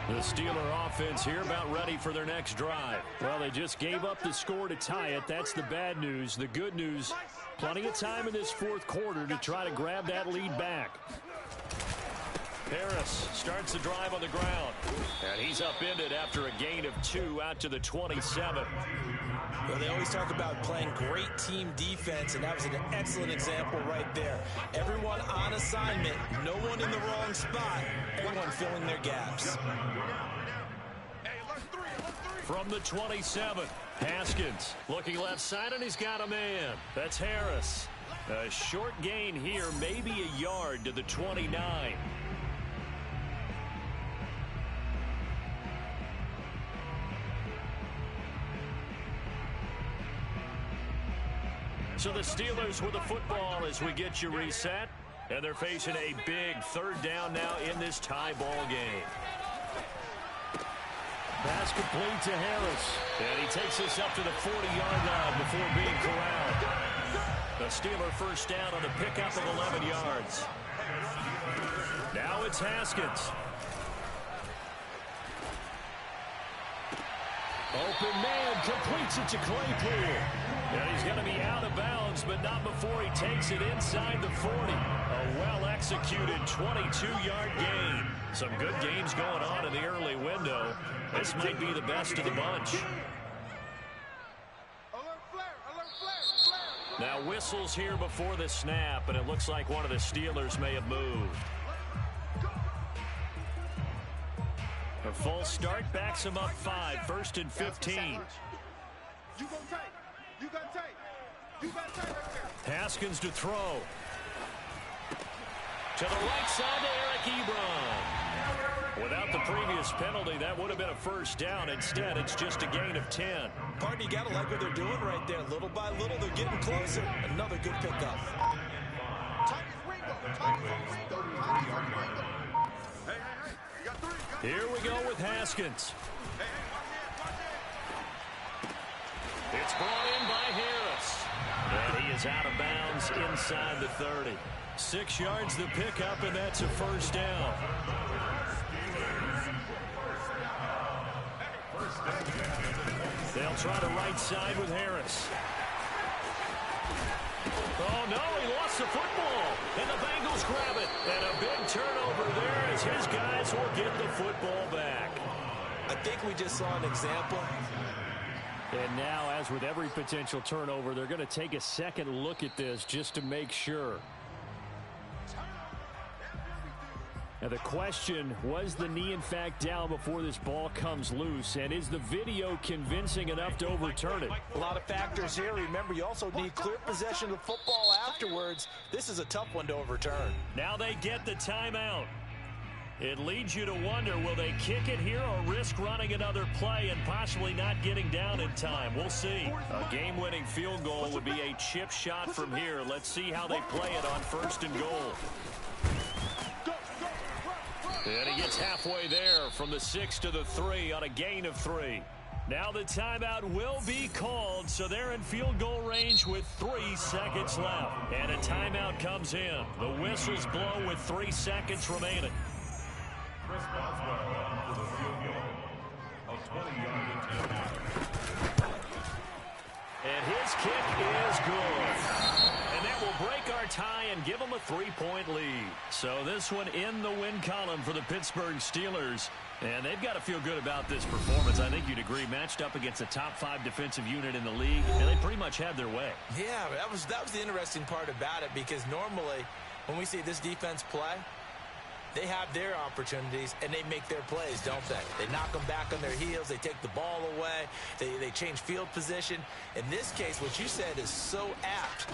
The Steeler offense here about ready for their next drive. Well, they just gave up the score to tie it. That's the bad news. The good news, plenty of time in this fourth quarter to try to grab that lead back. Harris starts the drive on the ground. And he's upended after a gain of 2 out to the 27. Well, they always talk about playing great team defense, and that was an excellent example right there. Everyone on assignment, no one in the wrong spot, everyone filling their gaps. From the 27, Haskins looking left side, and he's got a man. That's Harris. A short gain here, maybe a yard to the 29. So the Steelers with the football as we get you reset. And they're facing a big third down now in this tie ball game. Pass complete to Harris. And he takes this up to the 40-yard line before being corralled. The Steeler first down on a pickup of 11 yards. Now it's Haskins. Open man completes it to Claypool. And he's going to be out of bounds, but not before he takes it inside the 40. A well-executed 22-yard gain. Some good games going on in the early window. This might be the best of the bunch. Now whistles here before the snap, and it looks like one of the Steelers may have moved. A false start backs him up 5, 1st and 15. Haskins to throw. To the right side to Eric Ebron. Without the previous penalty, that would have been a first down. Instead, it's just a gain of 10. Pardon, you got to like what they're doing right there. Little by little, they're getting closer. Another good pickup. Here we go with Haskins. It's brought in by Harris. And he is out of bounds inside the 30. 6 yards the pickup, and that's a first down. They'll try the right side with Harris. Oh, no, he lost the football. And the Bengals grab it. And a big turnover there as his guys will get the football back. I think we just saw an example. And now, as with every potential turnover, they're going to take a second look at this just to make sure. Now the question, was the knee in fact down before this ball comes loose? And is the video convincing enough to overturn it? A lot of factors here. Remember, you also need clear possession of the football afterwards. This is a tough one to overturn. Now they get the timeout. It leads you to wonder, will they kick it here or risk running another play and possibly not getting down in time? We'll see. A game-winning field goal would be a chip shot from here. Let's see how they play it on 1st and goal. And he gets halfway there from the 6 to the 3 on a gain of 3. Now the timeout will be called, so they're in field goal range with 3 seconds left. And a timeout comes in. The whistles blow with 3 seconds remaining. Chris Boswell with a field goal of 20 yards. And his kick is good. And that will break our tie and give them a 3-point lead. So this one in the win column for the Pittsburgh Steelers. And they've got to feel good about this performance. I think you'd agree, matched up against a top 5 defensive unit in the league, and they pretty much had their way. Yeah, that was the interesting part about it, because normally when we see this defense play, they have their opportunities, and they make their plays, don't they? They knock them back on their heels. They take the ball away. They change field position. In this case, what you said is so apt.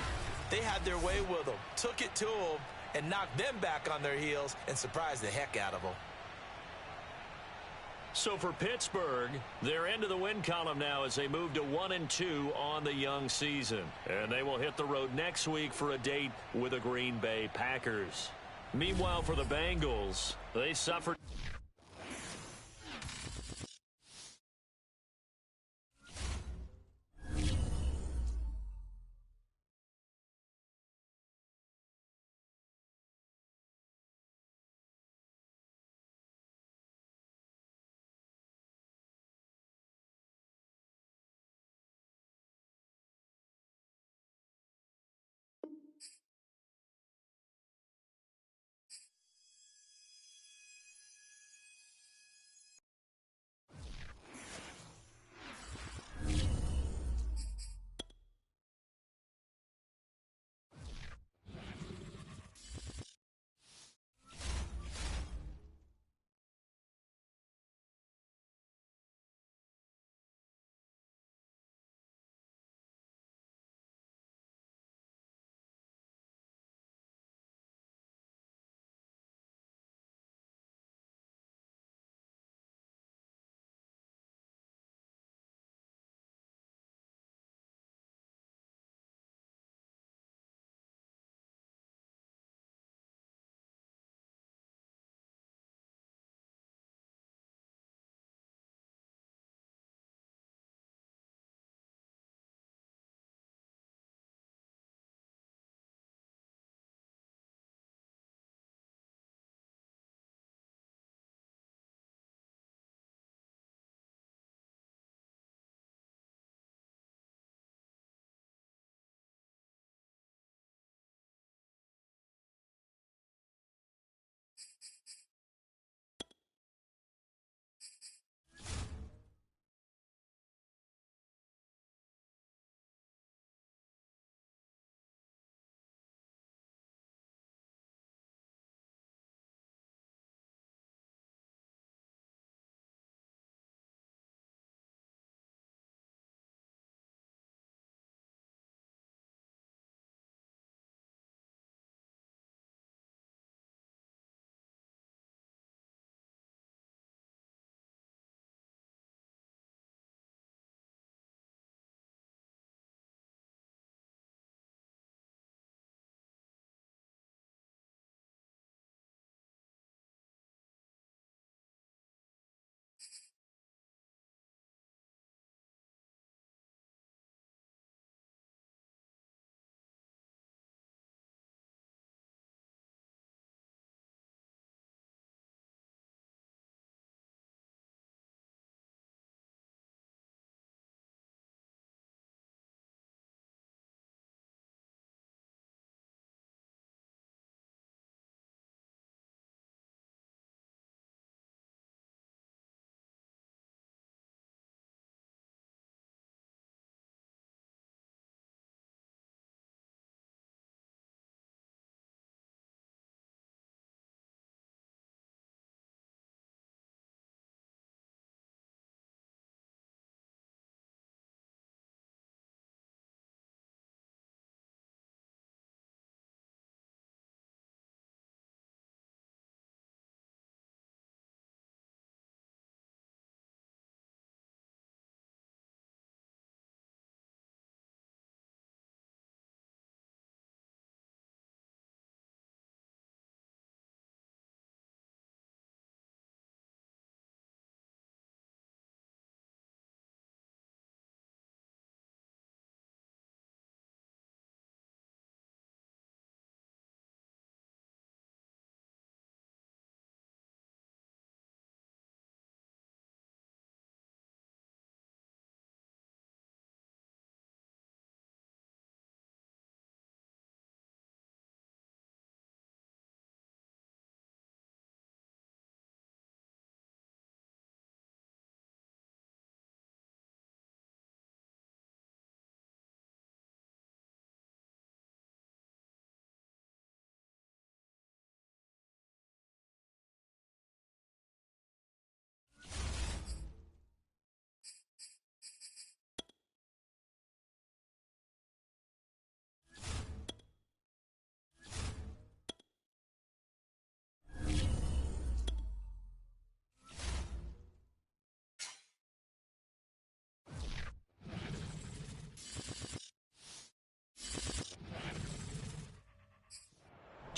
They had their way with them, took it to them, and knocked them back on their heels and surprised the heck out of them. So for Pittsburgh, they're into the win column now as they move to 1-2 on the young season. And they will hit the road next week for a date with the Green Bay Packers. Meanwhile, for the Bengals, they suffered.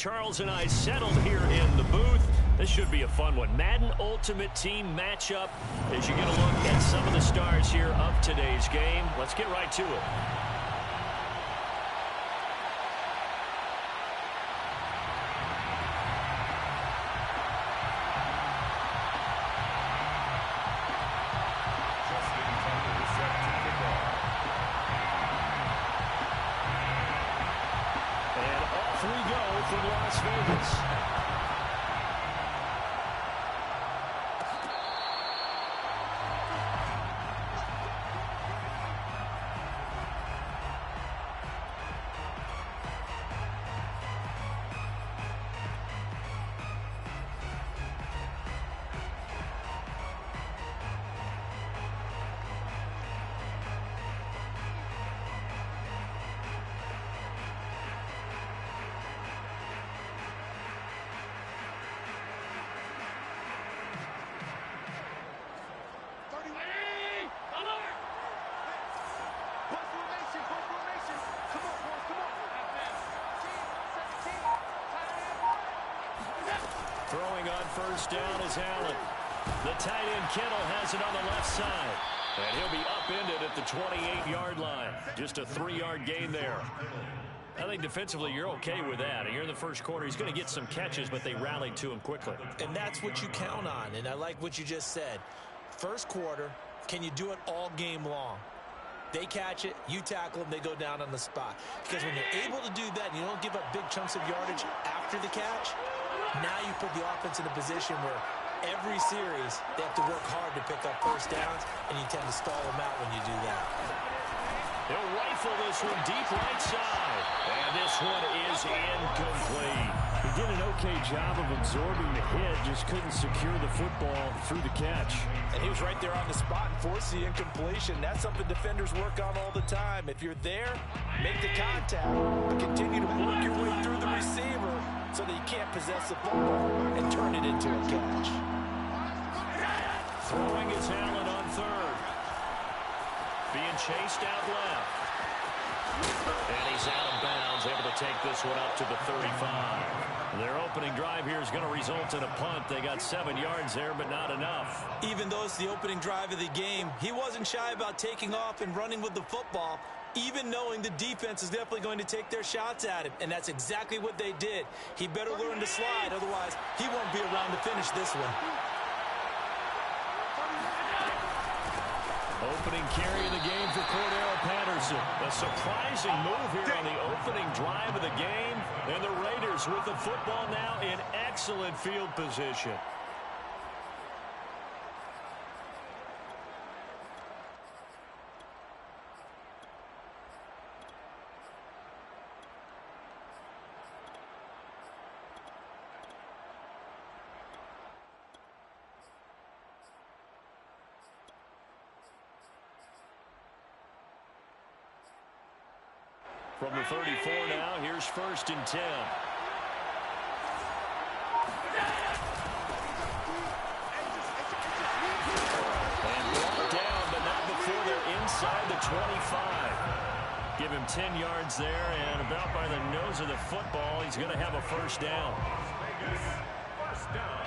Charles and I settled here in the booth. This should be a fun one. Madden Ultimate Team matchup as you get a look at some of the stars here of today's game. Let's get right to it. From Las Vegas. Throwing on first down is Allen. The tight end Kittle has it on the left side. And he'll be upended at the 28-yard line. Just a 3-yard gain there. I think defensively you're okay with that. And you're in the first quarter. He's going to get some catches, but they rallied to him quickly. And that's what you count on. And I like what you just said. First quarter, can you do it all game long? They catch it, you tackle them, they go down on the spot. Because when you're able to do that and you don't give up big chunks of yardage after the catch, now you put the offense in a position where every series they have to work hard to pick up first downs, and you tend to stall them out when you do that. They'll rifle this one deep right side. And this one is incomplete. He did an okay job of absorbing the hit, just couldn't secure the football through the catch. And he was right there on the spot and forced the incompletion. That's something defenders work on all the time. If you're there, make the contact, but continue to work your way through the receiver so that you can't possess the football and turn it into a catch. Throwing is Allen on third. Being chased out left. And he's out of bounds, able to take this one up to the 35. Their opening drive here is going to result in a punt. They got 7 yards there, but not enough. Even though it's the opening drive of the game, he wasn't shy about taking off and running with the football, even knowing the defense is definitely going to take their shots at him. And that's exactly what they did. He better learn to slide, otherwise he won't be around to finish this one. Opening carry of the game for Cordero Patterson. A surprising move here on the opening drive of the game. And the Raiders with the football now in excellent field position. From the 34 now, here's 1st and 10. And brought down, but not before they're inside the 25. Give him 10 yards there, and about by the nose of the football, he's going to have a first down. First down.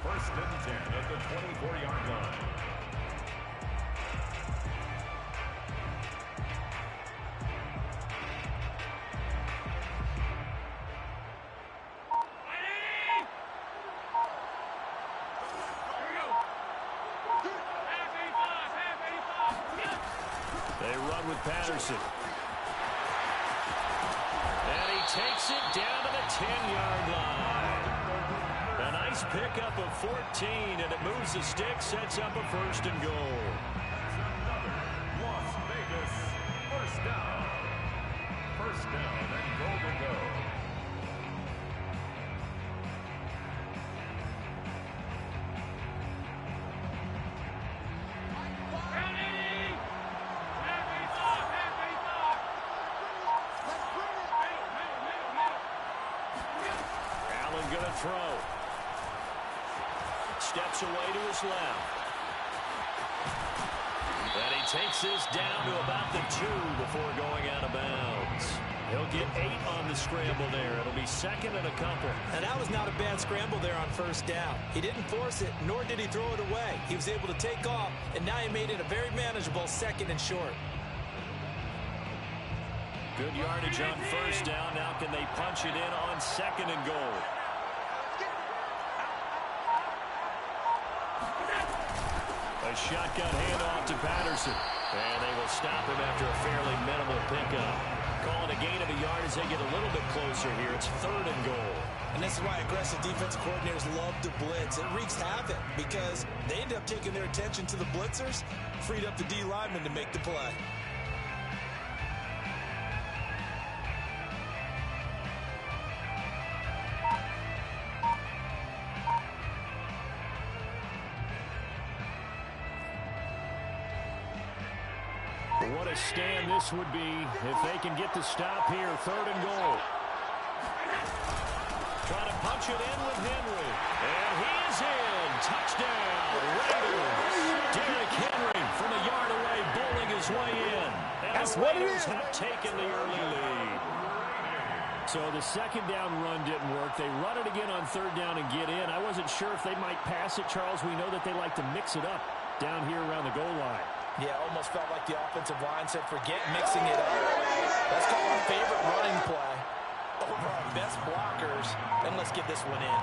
1st and 10 at the 24-yard line. They run with Patterson. And he takes it down to the 10-yard line. A nice pickup of 14, and it moves the stick, sets up a 1st and goal. Las Vegas, first down. First down and goal to go. Going to throw. Steps away to his left. And he takes this down to about the 2 before going out of bounds. He'll get 8 on the scramble there. It'll be second and a couple. And that was not a bad scramble there on first down. He didn't force it, nor did he throw it away. He was able to take off, and now he made it a very manageable second and short. Good yardage on first down. Now can they punch it in on second and goal? A shotgun handoff to Patterson. And they will stop him after a fairly minimal pickup. Calling a gain of a yard as they get a little bit closer here. It's third and goal. And this is why aggressive defensive coordinators love to blitz. It wreaks havoc because they end up taking their attention to the blitzers, freed up the D lineman to make the play. What a stand this would be if they can get the stop here. Third and goal. Trying to punch it in with Henry. And he's in. Touchdown, Raiders. Derrick Henry from a yard away, bowling his way in. And That's the what it Raiders is. have taken the early lead. So the second down run didn't work. They run it again on third down and get in. I wasn't sure if they might pass it, Charles. We know that they like to mix it up down here around the goal line. Yeah, almost felt like the offensive line said, forget mixing it up. Let's call our favorite running play over our best blockers, and let's get this one in.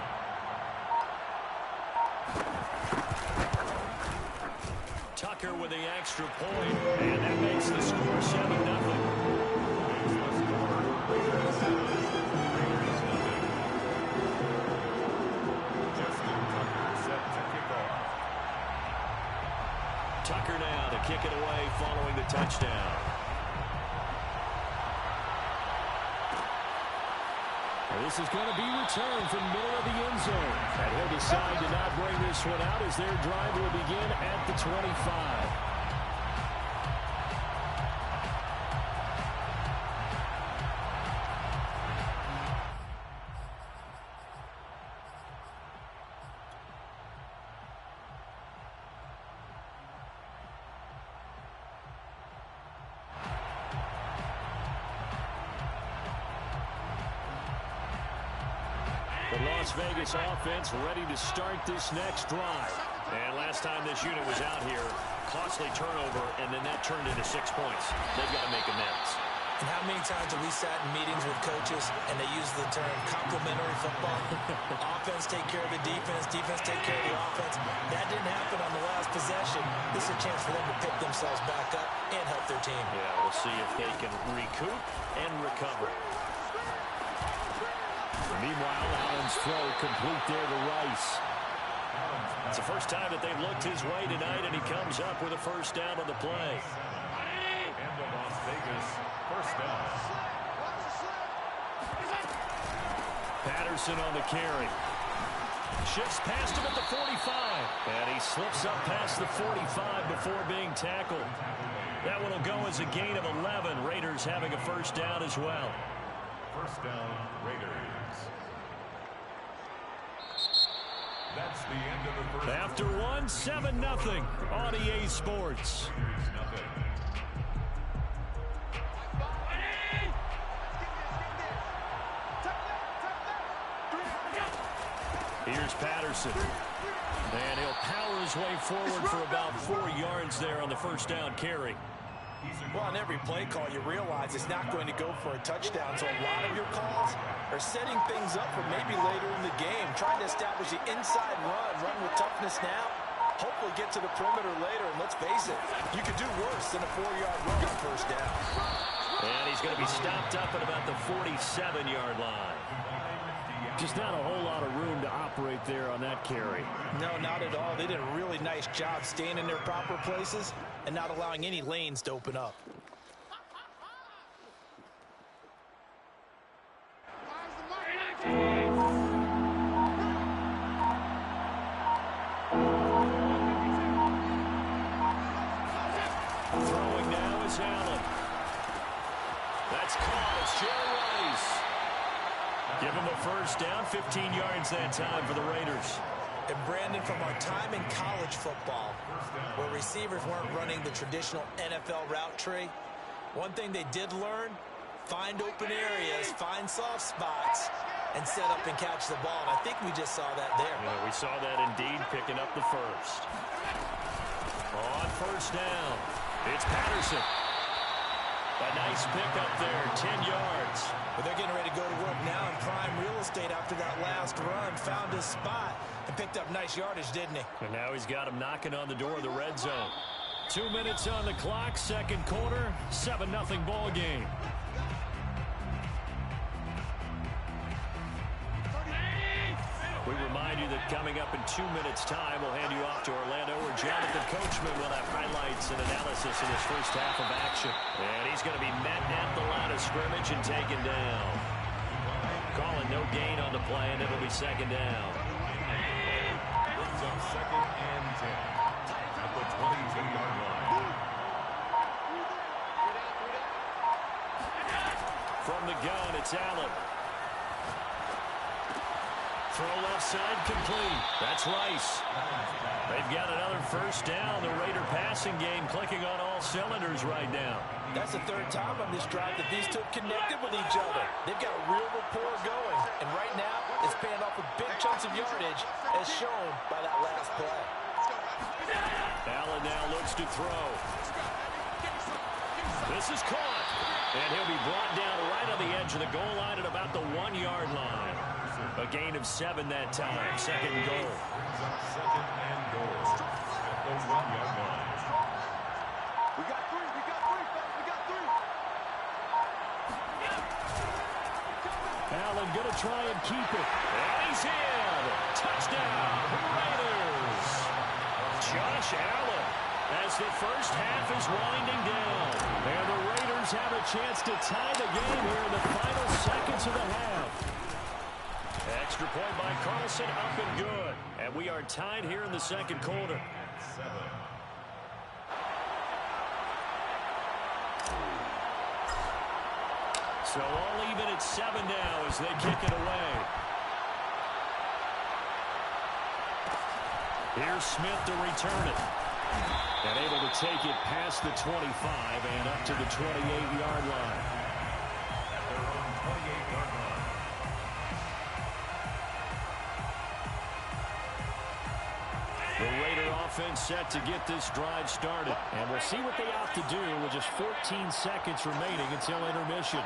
Tucker with the extra point, and that makes the score 7-0. Tucker now to kick it away following the touchdown. And this is going to be returned from middle of the end zone. And he'll decide to not bring this one out as their drive will begin at the 25. The Las Vegas offense ready to start this next drive. And last time this unit was out here, costly turnover, and then that turned into 6 points. They've got to make amends. And how many times have we sat in meetings with coaches and they use the term complementary football? Offense take care of the defense, defense take care of the offense. That didn't happen on the last possession. This is a chance for them to pick themselves back up and help their team. Yeah, we'll see if they can recoup and recover. Meanwhile, Allen's throw complete there to Rice. It's the first time that they've looked his way tonight, and he comes up with a first down on the play. And the Las Vegas first down. Patterson on the carry. Shifts past him at the 45. And he slips up past the 45 before being tackled. That one will go as a gain of 11. Raiders having a first down as well. First down, Raiders. That's the end of the first. After one, 7-0 on EA Sports. Here's Patterson. And he'll power his way forward for about 4 yards there on the first down carry. Well, on every play call, you realize it's not going to go for a touchdown. So a lot of your calls are setting things up for maybe later in the game, trying to establish the inside run with toughness now, hopefully get to the perimeter later. And let's face it, you could do worse than a 4-yard run on first down. And he's going to be stopped up at about the 47-yard line. Just not a whole lot of room to operate there on that carry. No, not at all. They did a really nice job staying in their proper places and not allowing any lanes to open up. Throwing now is Allen. That's caught. It's Jerry Rice. Give him a first down, 15 yards that time for the Raiders. And Brandon, learning from our time in college football where receivers weren't running the traditional NFL route tree. One thing they did learn, find open areas, find soft spots, and set up and catch the ball. And I think we just saw that there. Yeah, we saw that indeed, picking up the first. On first down, it's Patterson. A nice pickup there, 10 yards. But they're getting ready to go to work now in prime real estate after that last run. Found his spot and picked up nice yardage, didn't he? And now he's got him knocking on the door of the red zone. 2 minutes on the clock, second quarter, 7-0 ball game. We remind you that coming up in 2 minutes' time, we'll hand you off to Orlando, where Jonathan Coachman will have highlights and analysis in this first half of action. And he's going to be met at the line of scrimmage and taken down. Calling no gain on the play, and it'll be second down. Brings up second and 10 at the 22-yard line. From the gun, it's Allen. Throw left side, complete. That's Rice. They've got another first down. The Raider passing game clicking on all cylinders right now. That's the third time on this drive that these two connected with each other. They've got a real rapport going. And right now, it's paying off with big chunks of yardage, as shown by that last play. Allen now looks to throw. This is caught. And he'll be brought down right on the edge of the goal line at about the 1-yard line. A gain of 7 that time. Second and goal. Second and goal at the 1-yard line. We got three, fellas, we got three. Allen going to try and keep it. And he's in. Touchdown, Raiders. Josh Allen, as the first half is winding down. And the Raiders have a chance to tie the game here in the final seconds of the half. Extra point by Carlson, up and good. And we are tied here in the second quarter. 7. So all even at 7 now as they kick it away. Here's Smith to return it. And able to take it past the 25 and up to the 28-yard line. At their own 28-yard line. The Raider offense set to get this drive started. And we'll see what they opt to do with just 14 seconds remaining until intermission.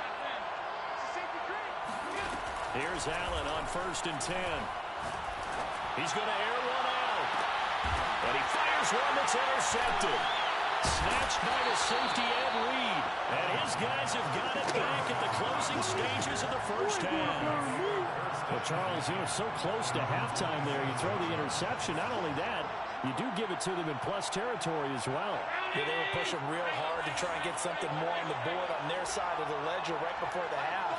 Here's Allen on first and 10. He's going to air one out. And he fires one that's intercepted. Snatched by the safety Ed Reed. And his guys have got it back at the closing stages of the first half. Well, Charles, you know, so close to halftime there. You throw the interception. Not only that, you do give it to them in plus territory as well. Yeah, they were pushing real hard to try and get something more on the board on their side of the ledger right before the half.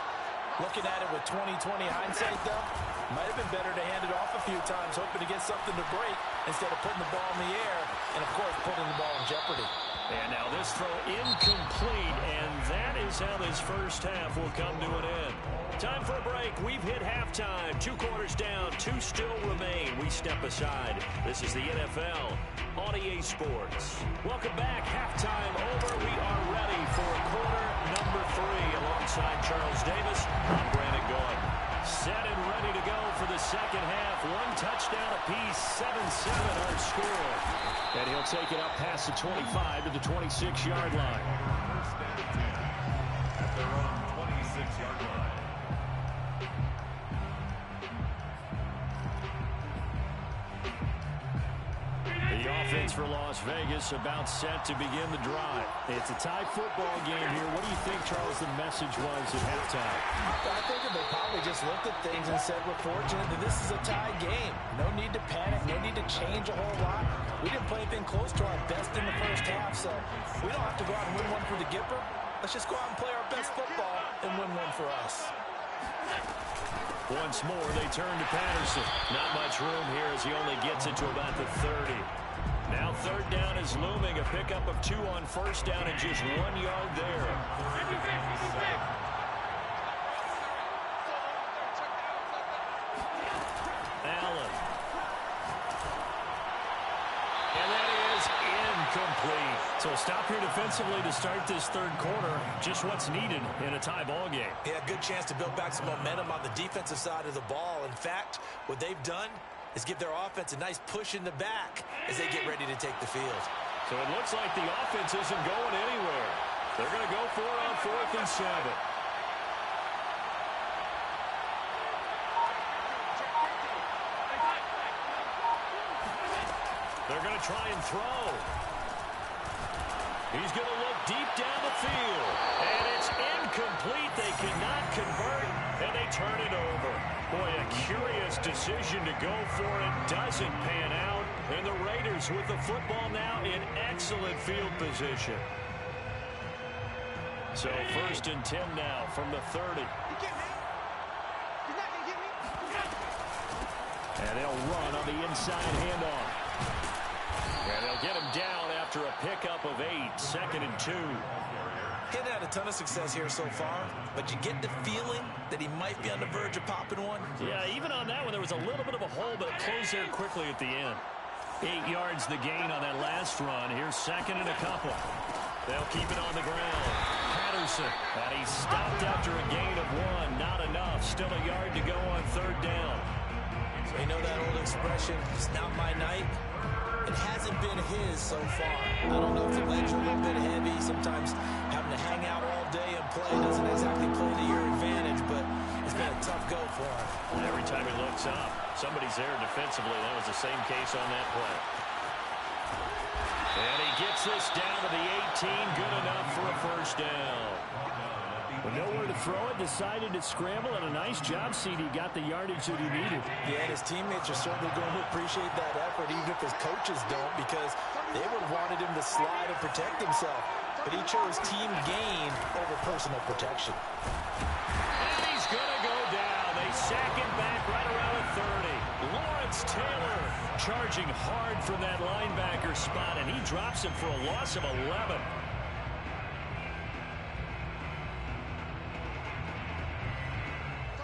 Looking at it with 20/20 hindsight, though, might have been better to hand it off a few times, hoping to get something to break instead of putting the ball in the air and, of course, putting the ball in jeopardy. And now this throw incomplete, and that is how this first half will come to an end. Time for a break. We've hit halftime. 2 quarters down, 2 still remain. We step aside. This is the NFL on EA Sports. Welcome back. Halftime over. We are ready for quarter number 3. Alongside Charles Davis, I'm Brandon Goy. Set and ready to go for the second half. 1 touchdown apiece, 7-7 our score. And he'll take it up past the 25 to the 26-yard line. First and 10 at their own 26-yard line. The offense for Las Vegas about set to begin the drive. It's a tie football game here. What do you think, Charles, the message was at halftime? I think that they probably just looked at things and said, we're fortunate that this is a tie game. No need to panic, no need to change a whole lot. We didn't play anything close to our best in the first half, so we don't have to go out and win one for the Gipper. Let's just go out and play our best football and win one for us. Once more, they turn to Patterson. Not much room here as he only gets it to about the 30. Now third down is looming. A pickup of 2 on first down and just 1 yard there. Allen. incomplete. So a stop here defensively to start this third quarter. Just what's needed in a tie ball game. Yeah, good chance to build back some momentum on the defensive side of the ball. In fact, what they've done is give their offense a nice push in the back as they get ready to take the field. So it looks like the offense isn't going anywhere. They're going to go for it on 4th and 7. They're going to try and throw. He's going to look deep down the field. And it's incomplete. They cannot convert, and they turn it over. Boy, a curious decision to go for it. Doesn't pan out. And the Raiders with the football now in excellent field position. So 1st and 10 now from the 30. You get me? You're not going to get me? And they'll run on the inside handoff. And they'll get him down after a pickup of 8. 2nd and 2. He hadn't had a ton of success here so far, but you get the feeling that he might be on the verge of popping one. Yeah, even on that one, there was a little bit of a hole, but it closed there quickly at the end. 8 yards the gain on that last run. Here's 2nd and a couple. They'll keep it on the ground. Patterson, and he's stopped after a gain of 1. Not enough. Still a yard to go on 3rd down. So you know that old expression, it's not my night. It hasn't been his so far. I don't know if the legs are a little bit heavy. Sometimes having to hang out all day and play doesn't exactly play to your advantage, but it's been a tough go for him. Every time he looks up, somebody's there defensively. That was the same case on that play. And he gets this down to the 18. Good enough for a 1st down. With nowhere to throw it, decided to scramble, and a nice job, CD. Got the yardage that he needed. Yeah, and his teammates are certainly going to appreciate that effort, even if his coaches don't, because they would have wanted him to slide and protect himself. But he chose team gain over personal protection. And he's going to go down. They sack him back right around the 30. Lawrence Taylor charging hard from that linebacker spot, and he drops him for a loss of 11.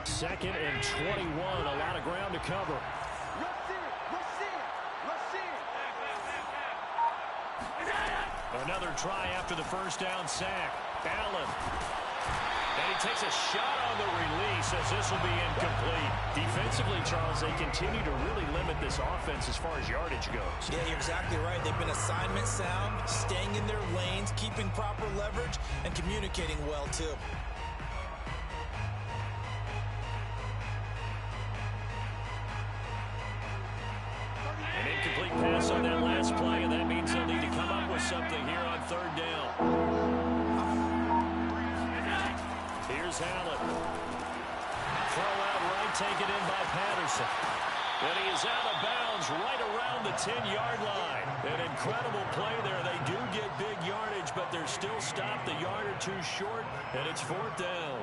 Second and 21. A lot of ground to cover. Another try after the 1st down sack. Allen. And he takes a shot on the release as this will be incomplete. Defensively, Charles, they continue to really limit this offense as far as yardage goes. Yeah, you're exactly right. They've been assignment sound, staying in their lanes, keeping proper leverage, and communicating well, too. An incomplete pass on that last play, and that means they'll need to come up with something here on 3rd down. Here's Allen. Throw out right, taken in by Patterson. And he is out of bounds right around the 10-yard line. An incredible play there. They do get big yardage, but they're still stopped a yard or 2 short, and it's 4th down.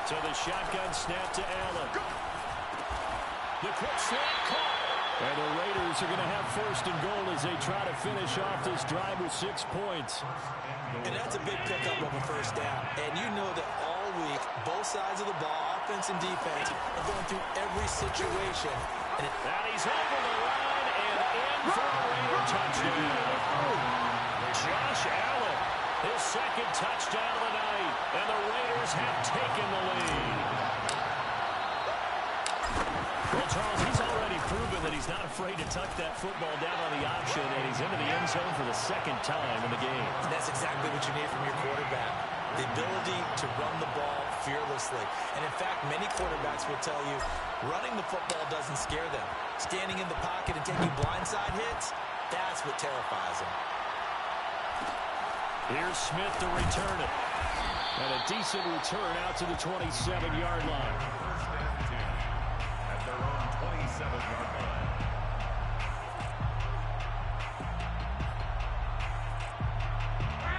So the shotgun snap to Allen. The quick slant caught. And the Raiders are going to have 1st and goal as they try to finish off this drive with 6 points. And that's a big pickup of a 1st down. And you know that all week, both sides of the ball, offense and defense, are going through every situation. And he's over the line and in for a Raider touchdown. Josh Allen, his 2nd touchdown of the night. And the Raiders have taken the lead. Well, Charles, he's already proven that he's not afraid to tuck that football down on the option, and he's into the end zone for the 2nd time in the game. That's exactly what you need from your quarterback. The ability to run the ball fearlessly. And in fact, many quarterbacks will tell you running the football doesn't scare them. Standing in the pocket and taking blindside hits, that's what terrifies them. Here's Smith to return it. And a decent return out to the 27-yard line. At their own 27-yard line.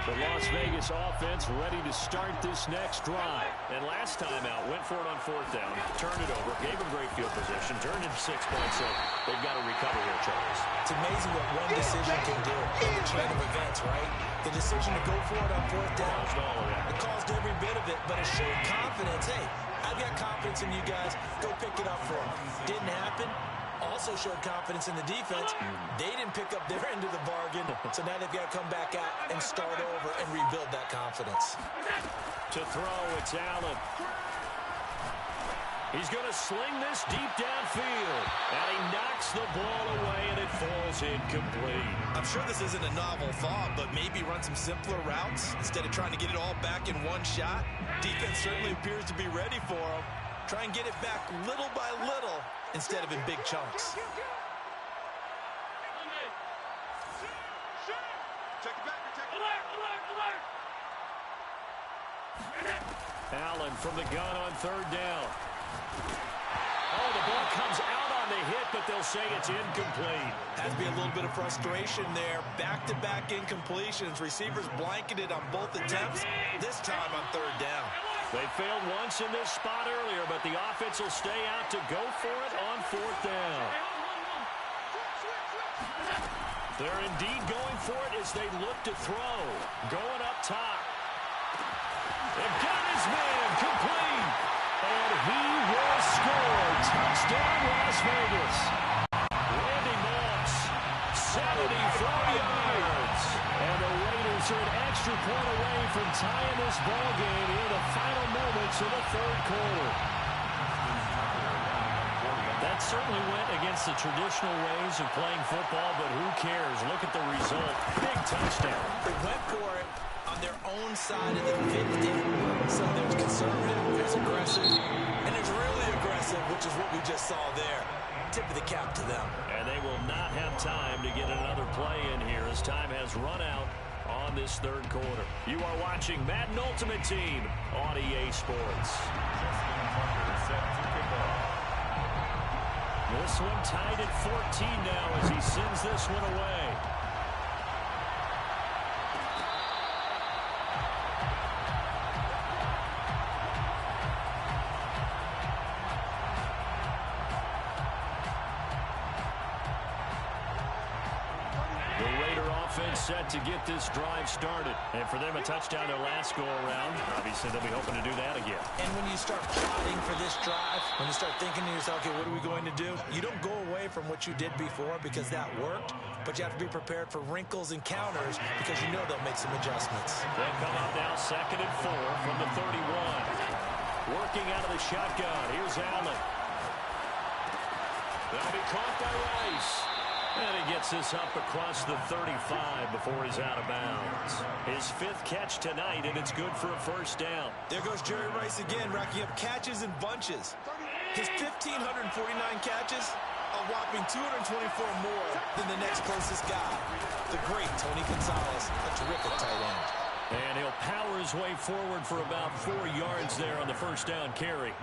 The Las Vegas offense ready to start this next drive. And last time out, went for it on 4th down, turned it over, gave them great field position, turned into 6 points, so they've got to recover here, Charles. It's amazing what one decision can do in the chain of events, right? The decision to go for it on fourth down, it caused every bit of it, but it showed confidence. Hey, I've got confidence in you guys. Go pick it up for them. Didn't happen. Also showed confidence in the defense. They didn't pick up their end of the bargain, so now they've got to come back out and start over and rebuild that confidence. To throw, it's Allen. He's going to sling this deep downfield, and he knocks the ball away, and it falls incomplete. I'm sure this isn't a novel thought, but maybe run some simpler routes instead of trying to get it all back in one shot. Defense certainly appears to be ready for him. Try and get it back little by little instead of in big chunks. Allen from the gun on third down. Oh, the ball comes out on the hit, but they'll say it's incomplete. Has to be a little bit of frustration there. Back-to-back incompletions. Receivers blanketed on both attempts, this time on third down. They failed once in this spot earlier, but the offense will stay out to go for it on fourth down. They're indeed going for it as they look to throw. Going up top. They've got his man complete. And he will score. Touchdown, Las Vegas. Randy Moss, 74 yards. And the Raiders are an extra point away from tying this ball game in the final moments of the third quarter. That certainly went against the traditional ways of playing football, but who cares? Look at the result. Big touchdown. They went for it on their own side of the 50. So there's conservative, there's aggressive, and there's really aggressive, which is what we just saw there. Tip of the cap to them. And they will not have time to get another play in here as time has run out on this third quarter. You are watching Madden Ultimate Team on EA Sports. This one tied at 14 now as he sends this one away. Set to get this drive started. And for them, a touchdown their last go-around. Obviously, they'll be hoping to do that again. And when you start plotting for this drive, when you start thinking to yourself, okay, what are we going to do? You don't go away from what you did before because that worked, but you have to be prepared for wrinkles and counters because you know they'll make some adjustments. They'll come up now 2nd and 4 from the 31. Working out of the shotgun. Here's Allen. That'll be caught by Rice. And he gets this up across the 35 before he's out of bounds. His 5th catch tonight, and it's good for a first down. There goes Jerry Rice again, racking up catches in bunches. His 1,549 catches, a whopping 224 more than the next closest guy, the great Tony Gonzalez, a terrific tight end. And he'll power his way forward for about 4 yards there on the first down carry.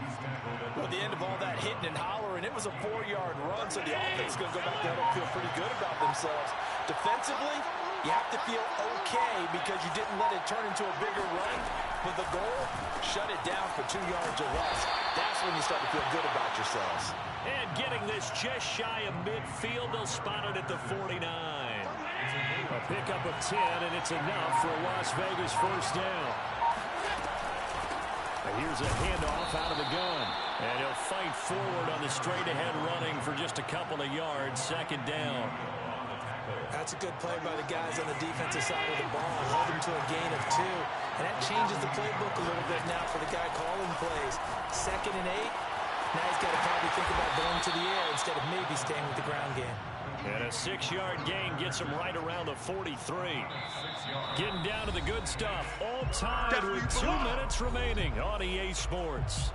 Well, at the end of all that hitting and hollering, it was a 4-yard run, so the offense is going to go back there and feel pretty good about themselves. Defensively, you have to feel okay because you didn't let it turn into a bigger run. But the goal, shut it down for 2 yards or less. That's when you start to feel good about yourselves. And getting this just shy of midfield, they'll spot it at the 49. A pickup of 10, and it's enough for a Las Vegas first down. Here's a handoff out of the gun. And he'll fight forward on the straight-ahead running for just a couple of yards. 2nd down. That's a good play by the guys on the defensive side of the ball. Hold him to a gain of 2. And that changes the playbook a little bit now for the guy calling plays. 2nd and 8. Now he's got to probably think about going to the air instead of maybe staying with the ground game. And a 6-yard gain gets him right around the 43. Getting down to the good stuff. All tied with 2 minutes remaining on EA Sports.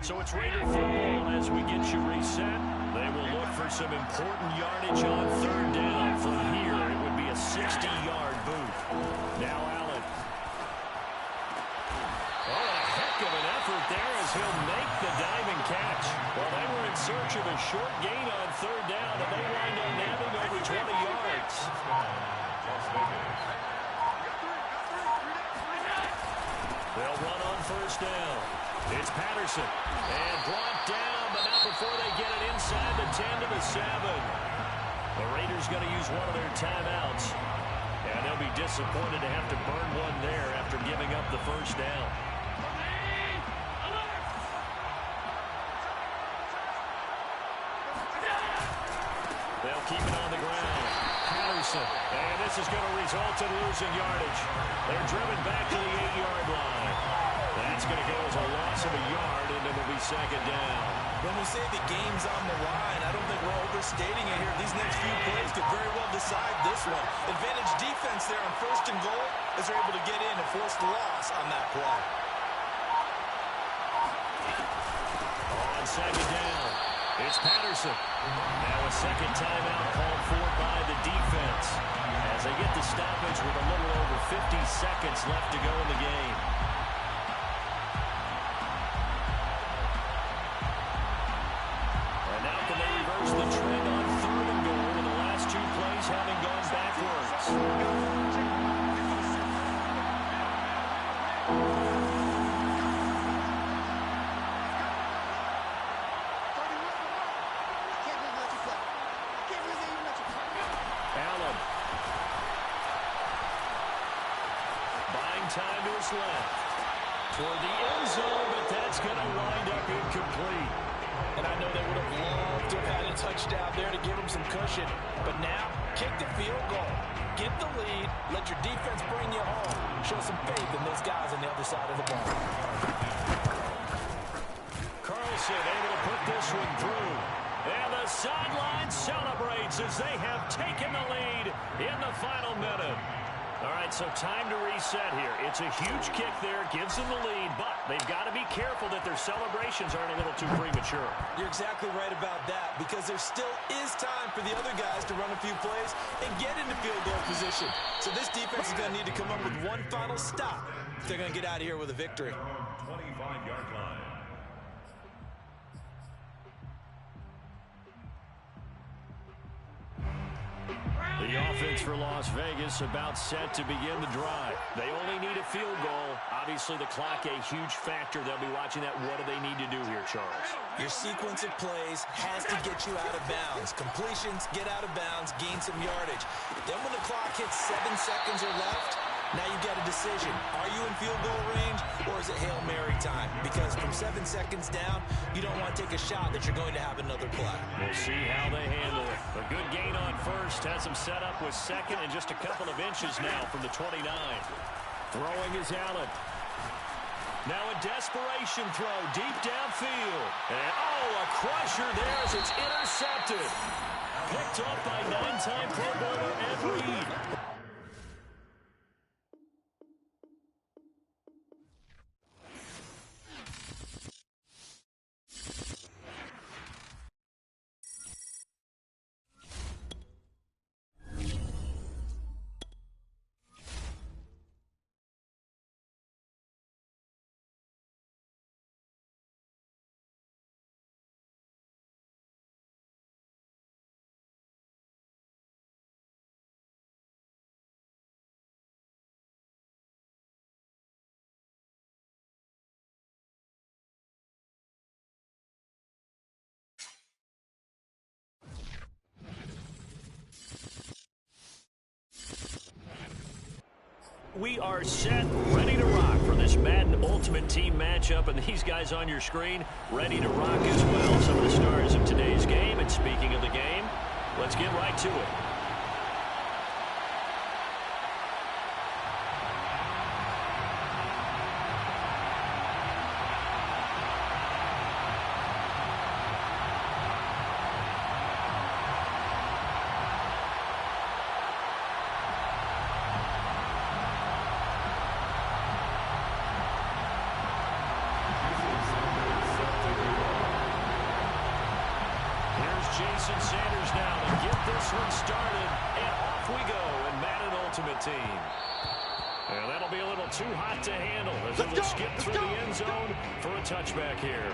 So it's Raider football as we get you reset. They will look for some important yardage on 3rd down. From here, it would be a 60-yard boot. Now Allen. Oh, a heck of an effort there as he'll make the diving catch. Well, they were in search of a short gain on 3rd down, and they wind up nabbing over 20 yards. They'll run on 1st down. It's Patterson. And brought down, but not before they get it inside the 10 to the 7. The Raiders going to use one of their timeouts. And they'll be disappointed to have to burn one there after giving up the first down. They'll keep it on the ground. Patterson. And this is going to result in losing yardage. They're driven back to the 8-yard line. That's going to go as a loss of a yard, and it will be second down. When we say the game's on the line, I don't think we're overstating it here. These next few plays could very well decide this one. Advantage defense there on 1st and goal as they're able to get in and force the loss on that play. On second down, it's Patterson. Now a second timeout called for by the defense as they get the stoppage with a little over 50 seconds left to go in the game. The trend on 3rd and goal with the last 2 plays having gone backwards. Allen. Buying time to his left. Toward the end zone, but that's going to wind up incomplete. And I know they would have loved to have had a touchdown there to give them some cushion. But now, kick the field goal. Get the lead. Let your defense bring you home. Show some faith in those guys on the other side of the ball. Carlson able to put this one through. And the sideline celebrates as they have taken the lead in the final minute. All right, so time to reset here. It's a huge kick there, gives them the lead, but they've got to be careful that their celebrations aren't a little too premature. You're exactly right about that, because there still is time for the other guys to run a few plays and get into field goal position. So this defense is going to need to come up with one final stop if they're going to get out of here with a victory. 25-yard line. The offense for Las Vegas about set to begin the drive. They only need a field goal. Obviously, the clock a huge factor. They'll be watching that. What do they need to do here, Charles? Your sequence of plays has to get you out of bounds. Completions, get out of bounds, gain some yardage. Then when the clock hits 7 seconds or left, now you've got a decision. Are you in field goal range, or is it Hail Mary time? Because from 7 seconds down, you don't want to take a shot that you're going to have another play. We'll see how they handle it. A good gain on first. Has them set up with second and just a couple of inches now from the 29. Throwing is Allen. Now a desperation throw deep downfield. And, a crusher there as it's intercepted. Picked off by 9-time Pro Bowler Ed Reed. We are set, ready to rock for this Madden Ultimate Team matchup, and these guys on your screen ready to rock as well. Some of the stars of today's game, and speaking of the game, let's get right to it. Jason Sanders now to get this one started, and off we go in Madden Ultimate Team. And that'll be a little too hot to handle as it will skip through the end zone for a touchback here.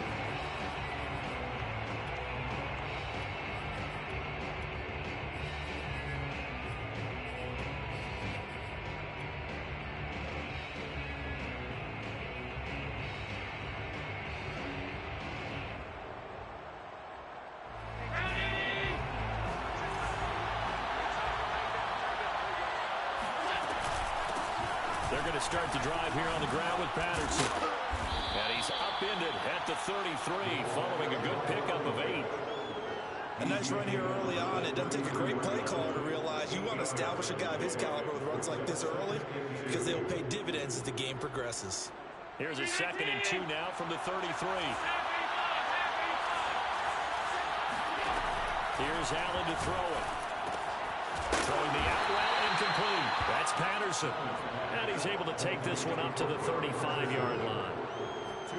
to start the drive here on the ground with Patterson. And he's upended at the 33, following a good pickup of 8. A nice run here early on. It doesn't take a great play caller to realize you want to establish a guy of his caliber with runs like this early because they will pay dividends as the game progresses. Here's a 2nd and 2 now from the 33. Here's Allen to throw it. Throwing the out route incomplete. That's Patterson. And he's able to take this one up to the 35-yard line.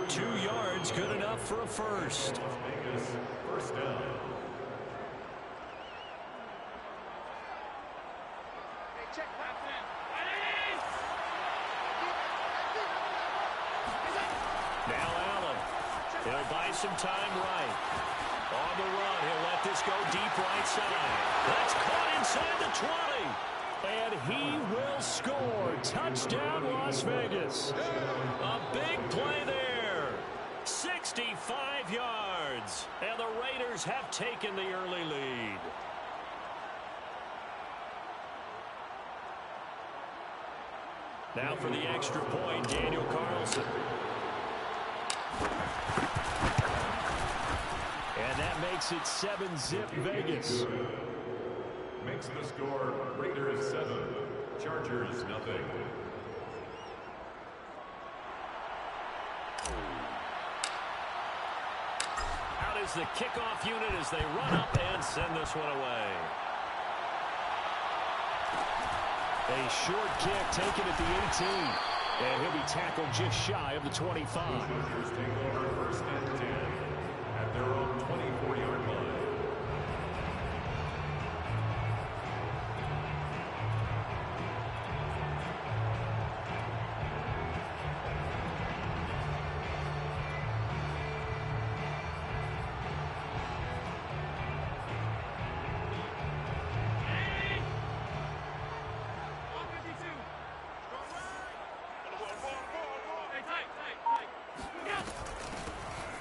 2 yards, good enough for a first. First down. Now Allen. He'll buy some time right. On the run, he'll let this go deep right side. That's caught inside the 20. And he will score. Touchdown, Las Vegas. A big play there. 65 yards. And the Raiders have taken the early lead. Now for the extra point, Daniel Carlson. And that makes it 7-zip Vegas. Makes the score Raiders 7, Chargers nothing. Out is the kickoff unit as they run up and send this one away. A short kick taken at the 18. And he'll be tackled just shy of the 25. Chargers take over 1st and 10 at their own 24-yard line.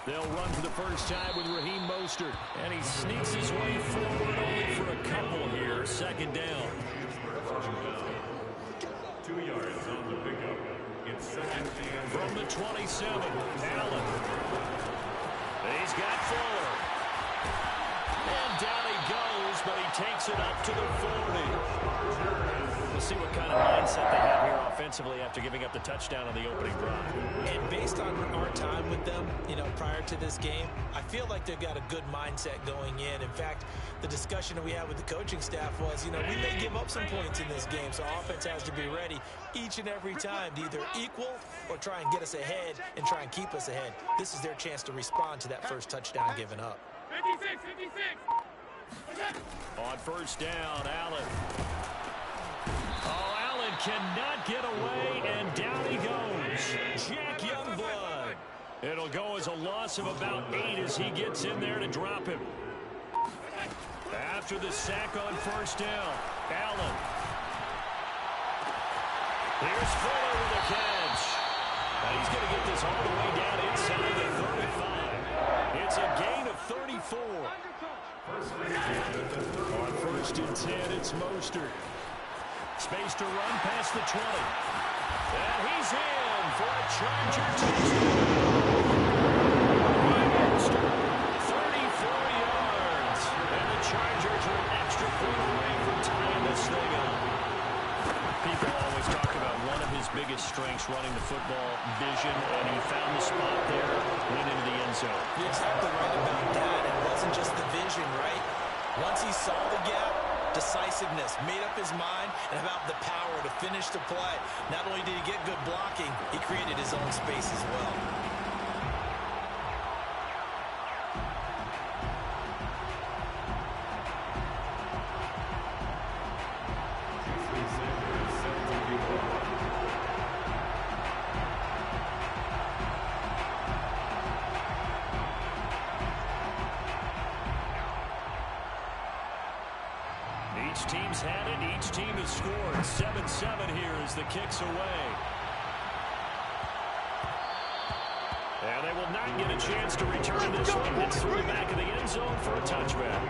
They'll run for the first time with Raheem Mostert. And he sneaks his way forward only for a couple here. 2nd down. 2 yards on the pickup. It's 2nd and from the 27. Allen. He's got Fuller. And down he goes, but he takes it up to the 40. We'll see what kind of mindset they have here offensively after giving up the touchdown on the opening drive. And based on our time with them, prior to this game, I feel like they've got a good mindset going in. In fact, the discussion that we had with the coaching staff was, we may give up some points in this game, so offense has to be ready each and every time to either equal or try and get us ahead and try and keep us ahead. This is their chance to respond to that first touchdown given up. 56. On 1st down, Allen. Oh, Allen cannot get away, and down he goes. Jack Youngblood. It'll go as a loss of about 8 as he gets in there to drop him. After the sack on 1st down, Allen. Here's Fuller with a catch. Now he's going to get this all the way down inside the 35. It's a gain of 34. On 1st and 10, it's Mostert. Space to run past the 20. And he's in for a Charger touchdown. Mostert, 34 yards. And the Chargers are an extra point away from tying this thing up. People always talk about one of his biggest strengths running the football, vision, and he found the spot there, went into the end zone. You're exactly right about that. It wasn't just the vision, right? Once he saw the gap, decisiveness, made up his mind, and about the power to finish the play. Not only did he get good blocking, he created his own space as well. Each team's had it. Each team has scored. 7-7 here as the kick's away. And they will not get a chance to return this one. It's through the back of the end zone for a touchback.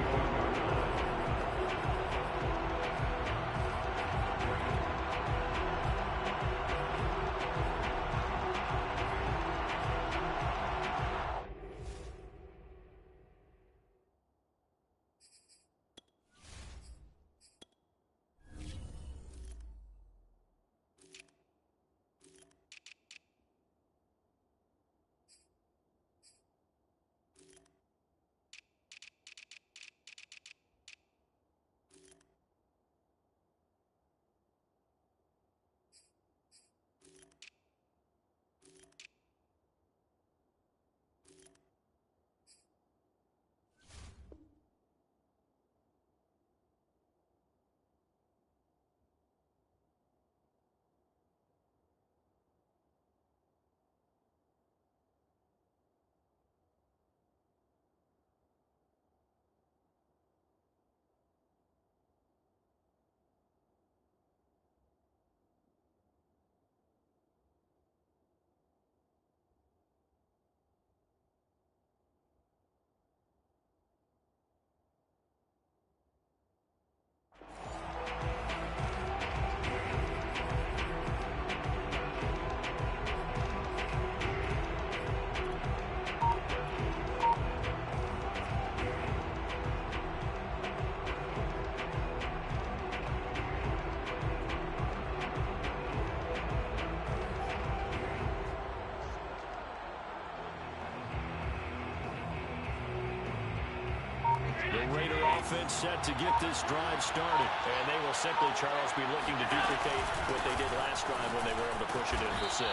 offense set to get this drive started. And they will simply, Charles, be looking to duplicate what they did last drive when they were able to push it in for 6.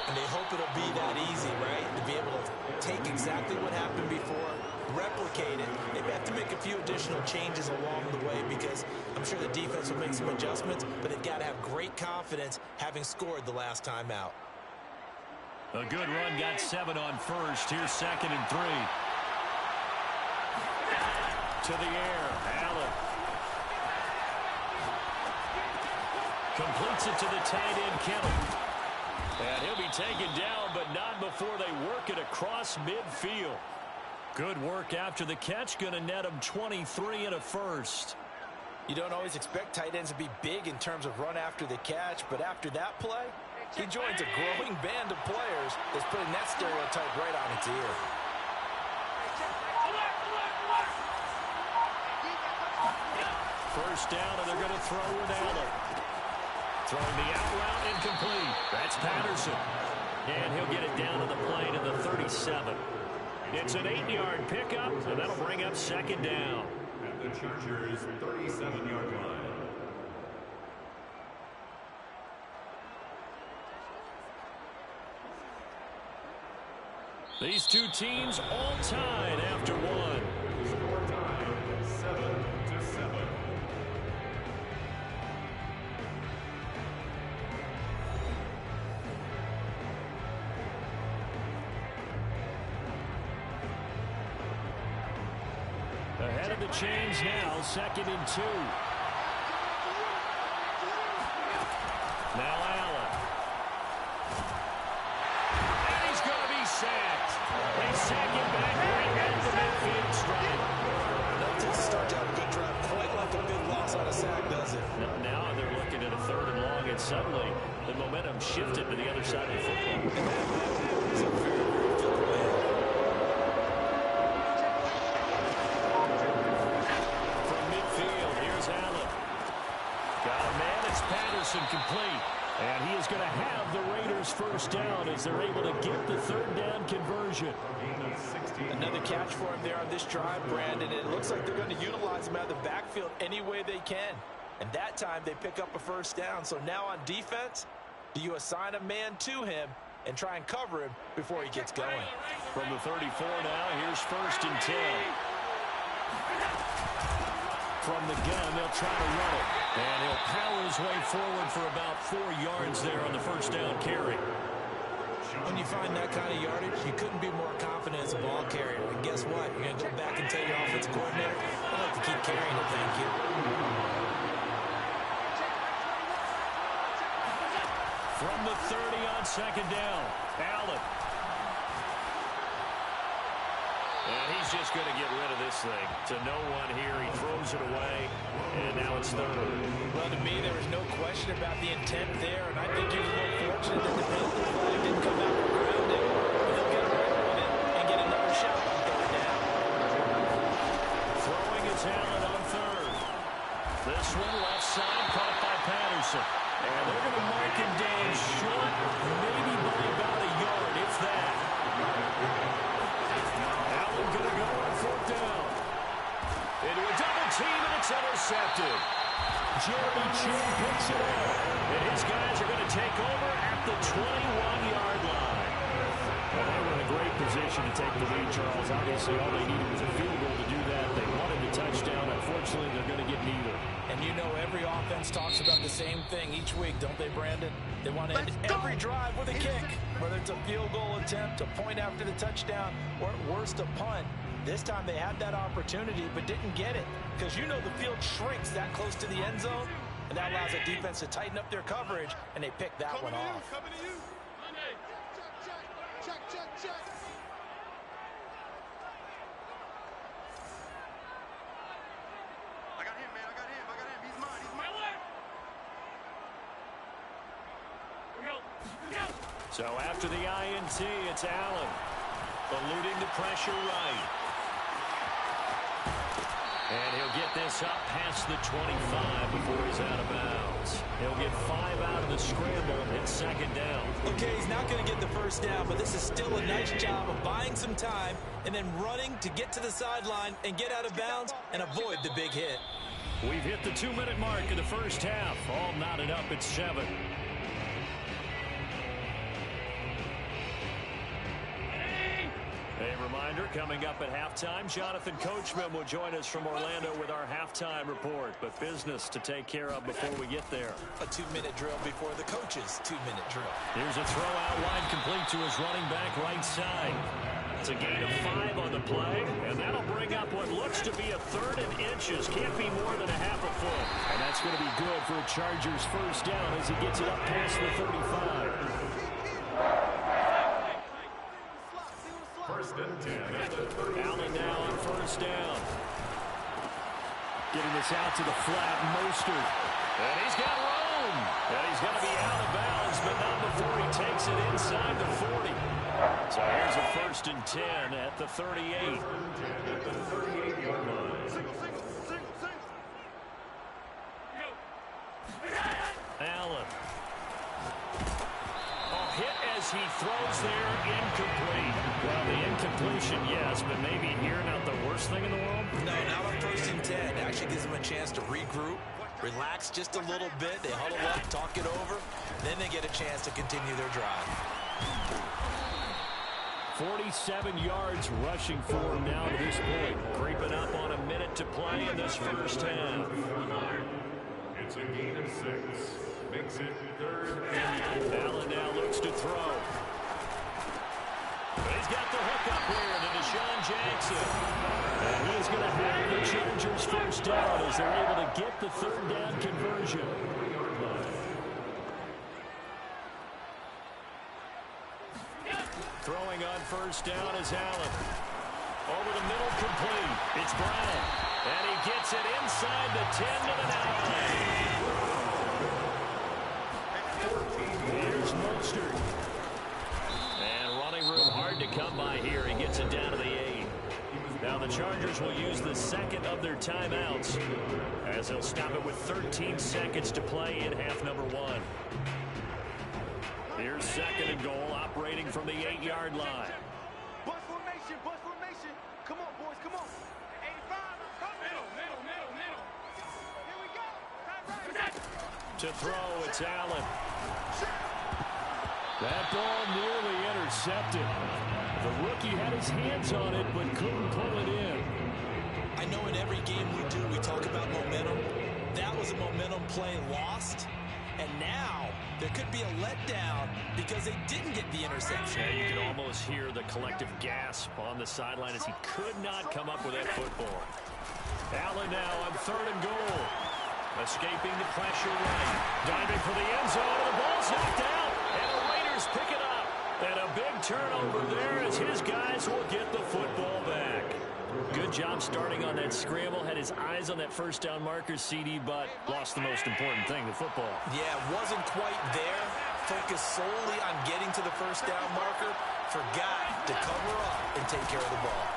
And they hope it'll be that easy, right? To be able to take exactly what happened before, replicate it. They have to make a few additional changes along the way because I'm sure the defense will make some adjustments, but they've got to have great confidence having scored the last time out. A good run, got 7 on first. Here's 2nd and 3. To the air, Allen. Completes it to the tight end, Kittle. And he'll be taken down, but not before they work it across midfield. Good work after the catch. Going to net him 23 and a first. You don't always expect tight ends to be big in terms of run after the catch, but after that play, he joins a growing band of players that's putting that stereotype right on its ear. First down, and they're going to throw with Allen. Throwing the out route, incomplete. That's Patterson. And he'll get it down to the plane to the 37. It's an 8-yard pickup, and that'll bring up 2nd down. At the Chargers' 37-yard line. These two teams all tied after one. Score time 7-7. Ahead of the chains now, 2nd and 2. Now Allen. And he's going to be sacked. They sack him back right at the midfield stripe. Doesn't start out a good drive quite like a big loss on a sack, does it? Now they're looking at a 3rd and long, and suddenly the momentum shifted to the other side of the football. It's a very, very fickle man. Patterson complete, and he is going to have the Raiders first down as they're able to get the 3rd down conversion. Another catch for him there on this drive, Brandon. It looks like they're going to utilize him out of the backfield any way they can. And that time they pick up a first down. So now on defense, do you assign a man to him and try and cover him before he gets going? From the 34 now, here's 1st and 10. From the gun, they'll try to run it. And he'll power his way forward for about 4 yards there on the first down carry. When you find that kind of yardage, you couldn't be more confident as a ball carrier. And guess what? You're going to go back and tell your offensive coordinator, I'd like to keep carrying it, thank you. From the 30 on 2nd down, Allen. And he's just going to get rid of this thing to no one here. He throws it away, and now it's 3rd. Well, to me, there was no question about the intent there, and I think he was a little fortunate that the penalty flag didn't come out from around him. But they'll get away with it and get another shot on 3rd down. Throwing is Allen on 3rd. This one left side, caught by Patterson. And they're going to mark him down short, maybe by about a yard, if that. Allen going to go on 4th down. Into a double team, and it's intercepted. Jeremy Chin picks it up. And his guys are going to take over at the 21-yard line. Well, they were in a great position to take the lead, Charles. Obviously, all they needed was a field goal to do that. They wanted the touchdown. Unfortunately, they're going to get neither. And you know every offense talks about the same thing each week, don't they, Brandon? They want to end every drive with a kick, whether it's a field goal attempt, a point after the touchdown, or at worst, a punt. This time they had that opportunity but didn't get it because you know the field shrinks that close to the end zone, and that allows the defense to tighten up their coverage, and they pick that one off. Coming to you. Check, check, check. I got him, man. I got him. He's mine. So after the INT, it's Allen. Eluding the pressure right. And he'll get this up past the 25 before he's out of bounds. He'll get 5 out of the scramble and second down. Okay, he's not going to get the first down, but this is still a nice job of buying some time and then running to get to the sideline and get out of bounds and avoid the big hit. We've hit the 2-minute mark in the first half. All knotted up at 7. A reminder, coming up at halftime, Jonathan Coachman will join us from Orlando with our halftime report. But business to take care of before we get there. A 2-minute drill before the coach's 2-minute drill. Here's a throw out wide complete to his running back right side. It's a gain of 5 on the play, and that'll bring up what looks to be a 3rd and inches. Can't be more than a half a foot. And that's going to be good for a Chargers first down as he gets it up past the 35. First and 10 at the 30. Allen now on first down. Getting this out to the flat, Mostert. And he's got room. And he's going to be out of bounds, but not before he takes it inside the 40. So here's a first and 10 at the 38. At the 38-yard line. Allen. Hit as he throws there, incomplete. Well, the incompletion, yes, but maybe here not the worst thing in the world? No, not on first and 10. It actually gives them a chance to regroup, relax just a little bit. They huddle up, talk it over. Then they get a chance to continue their drive. 47 yards rushing for him now to this point. Creeping up on a minute to play in this first half. It's a gain of 6. Makes it 3rd and 4. Allen now looks to throw. But he's got the hook up here to Deshaun Jackson. And he's going to have the Chargers first down as they're able to get the 3rd down conversion. Throwing on first down is Allen. Over the middle, complete. It's Brown. And he gets it inside the 10 to the 9. Here's Mostert. And running room hard to come by here. He gets it down to the 8. Now the Chargers will use the second of their timeouts as they'll stop it with 13 seconds to play in half number 1. Here's second and goal, operating from the 8-yard line. Bus formation, bus formation. Come on, boys, come on. 85, come middle. Here we go. Right. To throw, it's Allen. That ball nearly intercepted. The rookie had his hands on it, but couldn't pull it in. I know in every game we do, we talk about momentum. That was a momentum play lost. And now there could be a letdown because they didn't get the interception. Yeah, you could almost hear the collective gasp on the sideline as he could not come up with that football. Allen now on 3rd and goal. Escaping the pressure right. Diving for the end zone. The ball's knocked out. And the Raiders pick it up. And a big turnover there as his guys will get the football back. Good job starting on that scramble. Had his eyes on that first down marker, CD, but lost the most important thing, the football. Yeah, wasn't quite there. Focused solely on getting to the first down marker. Forgot to cover up and take care of the ball.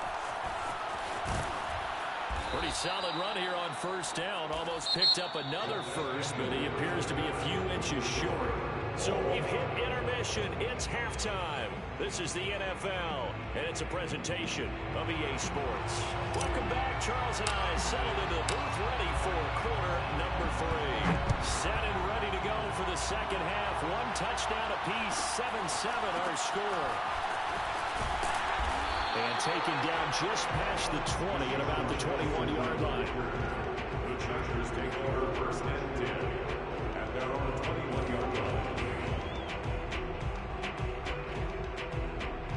Pretty solid run here on first down. Almost picked up another first, but he appears to be a few inches short. So we've hit intermission. It's halftime. This is the NFL, and it's a presentation of EA Sports. Welcome back. Charles and I settled into the booth ready for quarter number 3. Set and ready to go for the second half. 1 touchdown apiece, 7-7 our score. And taken down just past the 20 at about the 21-yard line. The Chargers take over first and 10 at their own 21-yard line.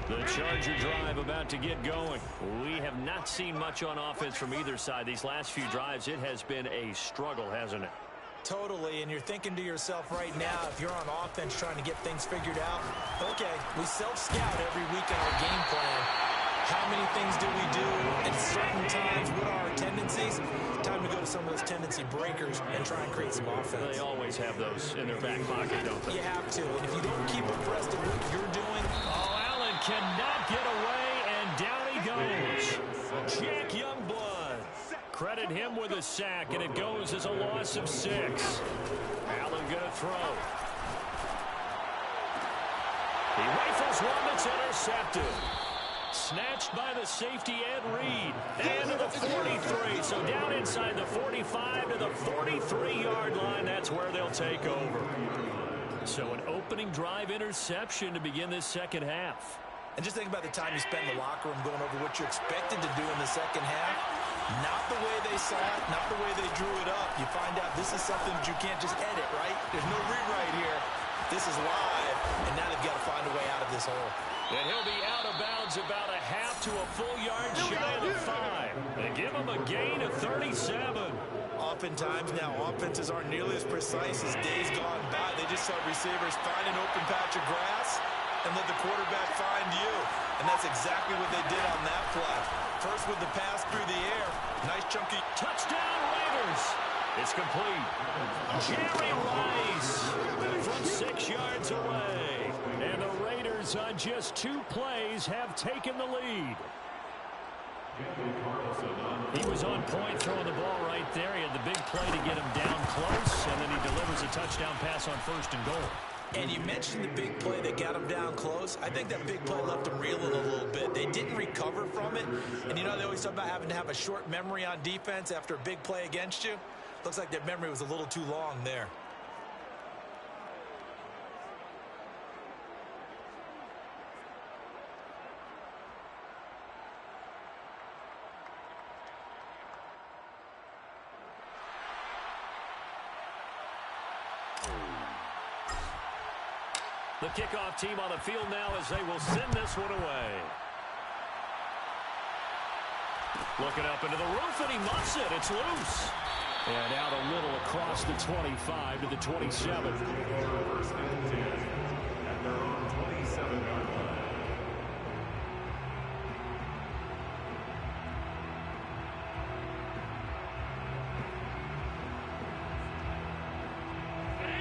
The Charger drive about to get going. We have not seen much on offense from either side. These last few drives, it has been a struggle, hasn't it? Totally, and you're thinking to yourself right now, if you're on offense trying to get things figured out, okay, we self-scout every week in our game plan. How many things do we do at certain times? What are our tendencies? Time to go to some of those tendency breakers and try and create some offense. They always have those in their back pocket, don't they? You have to, and if you don't keep abreast of what you're doing... Oh, Allen cannot get away, and down he goes. Jack Youngblood credit him with a sack, and it goes as a loss of 6. Allen going to throw. He rifles one that's intercepted. Snatched by the safety, Ed Reed. And to the 43. So down inside the 45 to the 43-yard line. That's where they'll take over. So an opening drive interception to begin this second half. And just think about the time you spend in the locker room going over what you're expected to do in the second half. Not the way they saw it, not the way they drew it up. You find out this is something that you can't just edit, right? There's no rewrite here. This is live, and now they've got to find a way out of this hole. And he'll be out of bounds about a half to a full yard shy of the 5. They give him a gain of 37. Oftentimes now, offenses aren't nearly as precise as days gone by. They just saw receivers find an open patch of grass and let the quarterback find you. And that's exactly what they did on that play. First with the pass through the air. Nice chunky touchdown Raiders. It's complete. Jerry Rice from 6 yards away. And the Raiders on just 2 plays have taken the lead. He was on point throwing the ball right there. He had the big play to get him down close, and then he delivers a touchdown pass on 1st and goal. And you mentioned the big play that got him down close. I think that big play left him reeling a little bit. They didn't recover from it. And you know, they always talk about having to have a short memory on defense after a big play against you. Looks like their memory was a little too long there. The kickoff team on the field now as they will send this one away. Looking up into the roof, and he muffs it. It's loose. And out a little across the 25 to the 27. First and 10 at their own 27-yard line.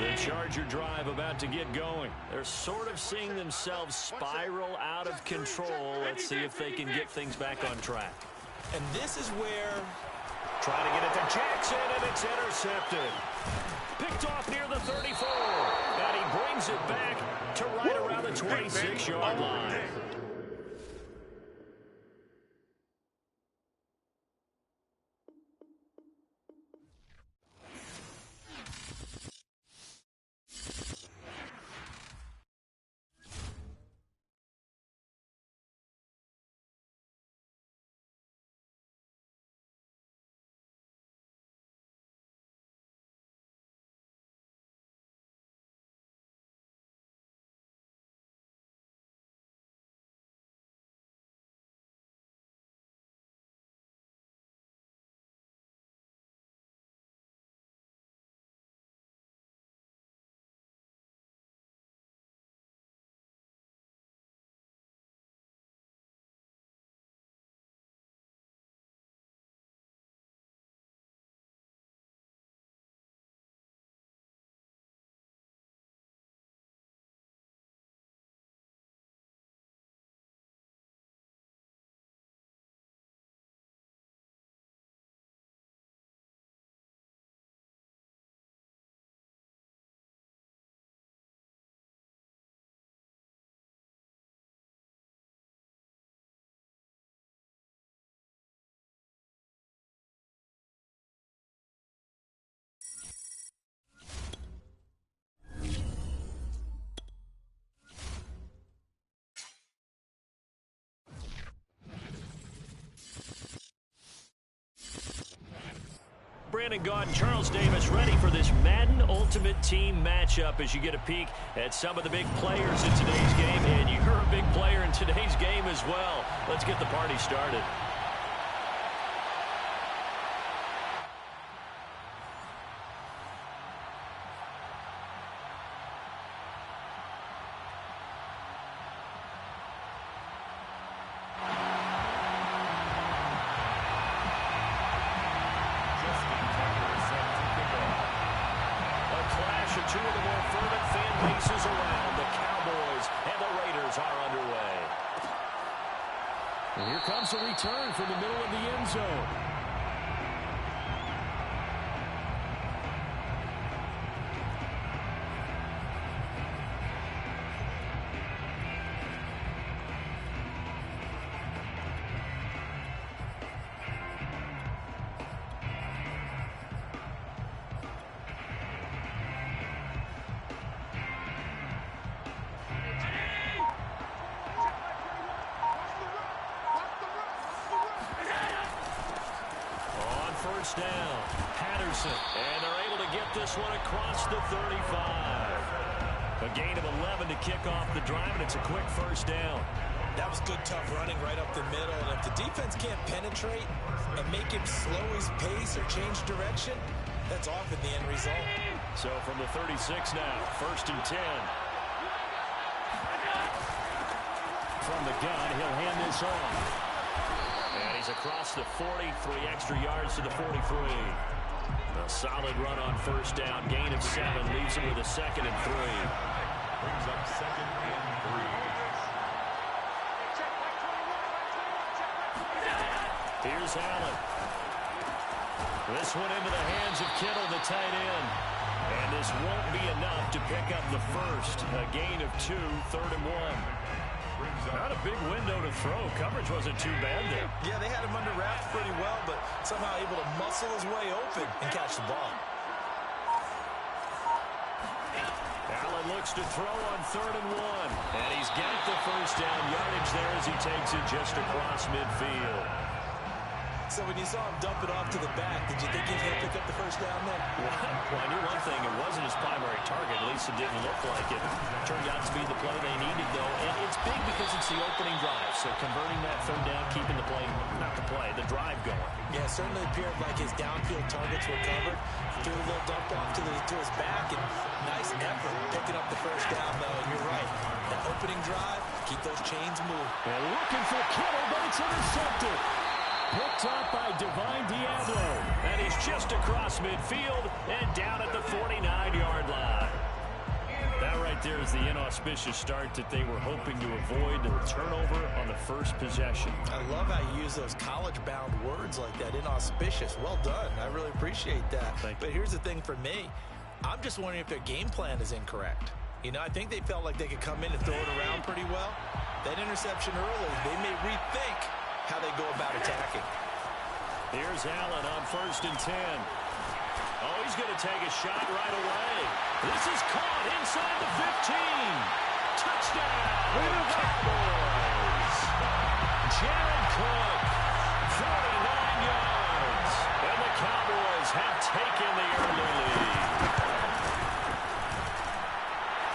The Charger drive about to get going. They're sort of seeing themselves spiral out of control. Let's see if they can get things back on track. And this is where... Trying to get it to Jackson, and it's intercepted. Picked off near the 34. And he brings it back to right around the 26-yard line. Brandon Gaudin, Charles Davis ready for this Madden Ultimate Team matchup as you get a peek at some of the big players in today's game. And you're a big player in today's game as well. Let's get the party started. Two of the more fervent fan bases around. The Cowboys and the Raiders are underway. And here comes a return from the middle of the end zone. first down. Patterson. And they're able to get this one across the 35. A gain of 11 to kick off the drive, and it's a quick first down. That was good, tough running right up the middle. And if the defense can't penetrate and make him slow his pace or change direction, that's often the end result. So from the 36 now, first and 10. From the gun, he'll hand this off. And he's across the 40, 3 extra yards to the 43. A solid run on first down, gain of 7, leaves him with a second and 3. Brings up second and 3. Here's Allen. This one into the hands of Kittle, the tight end. And this won't be enough to pick up the first. A gain of 2, third and 1. Not a big window to throw. Coverage wasn't too bad there. Yeah, they had him under wraps pretty well, but somehow able to muscle his way open and catch the ball. Allen looks to throw on third and 1. And he's got the first down yardage there as he takes it just across midfield. So when you saw him dump it off to the back, did you think he was going to pick up the first down there? Well, I knew one thing. It wasn't his primary target. At least it didn't look like it. Turned out to be the play they needed, though. And it's big because it's the opening drive. So converting that third down, keeping the play, not the play, the drive going. Yeah, it certainly appeared like his downfield targets were covered. Threw a little dump off to his back. And nice effort picking up the first down, though. And you're right. That opening drive, keep those chains moving. And looking for Kittle, but it's intercepted. Picked up by Divine Diablo. And he's just across midfield and down at the 49-yard line. That right there is the inauspicious start that they were hoping to avoid, the turnover on the first possession. I love how you use those college-bound words like that, inauspicious. Well done. I really appreciate that. But here's the thing for me. I'm just wondering if their game plan is incorrect. You know, I think they felt like they could come in and throw it around pretty well. That interception early, they may rethink how they go about attacking. Here's Allen on first and 10. Oh, he's going to take a shot right away. This is caught inside the 15. Touchdown, Cowboys. Jared Cook, 49 yards. And the Cowboys have taken the early lead.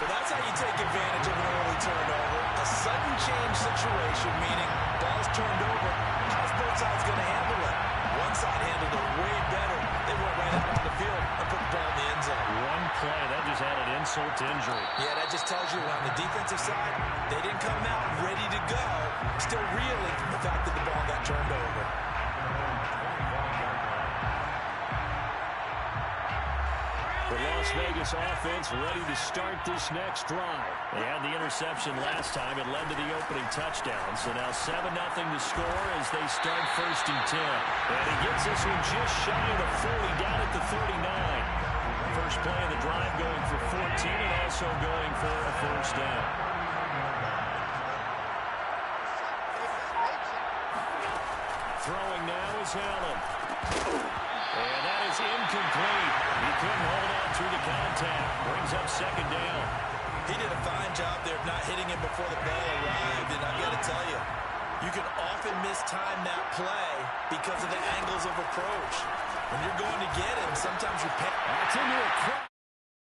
Well, that's how you take advantage of an early turnover. A sudden change situation, meaning ball's turned over. How's both sides going to handle it? One side handled it way better. They went right out on the field and put the ball in the end zone. One play, that just added insult to injury. Yeah, that just tells you on the defensive side, they didn't come out ready to go, still reeling from the fact that the ball got turned over. The Las Vegas offense ready to start this next drive. They had the interception last time. It led to the opening touchdown. So now 7-0 to score as they start first and 10. And he gets this one just shy of the 40, down at the 39. First play of the drive going for 14 and also going for a first down. Throwing now is Allen. And that is incomplete. He couldn't hold on through the contact. Brings up second down. He did a fine job there of not hitting him before the ball arrived. And I've got to tell you, you can often mistime that play because of the angles of approach. When you're going to get him, sometimes you pay. That's into a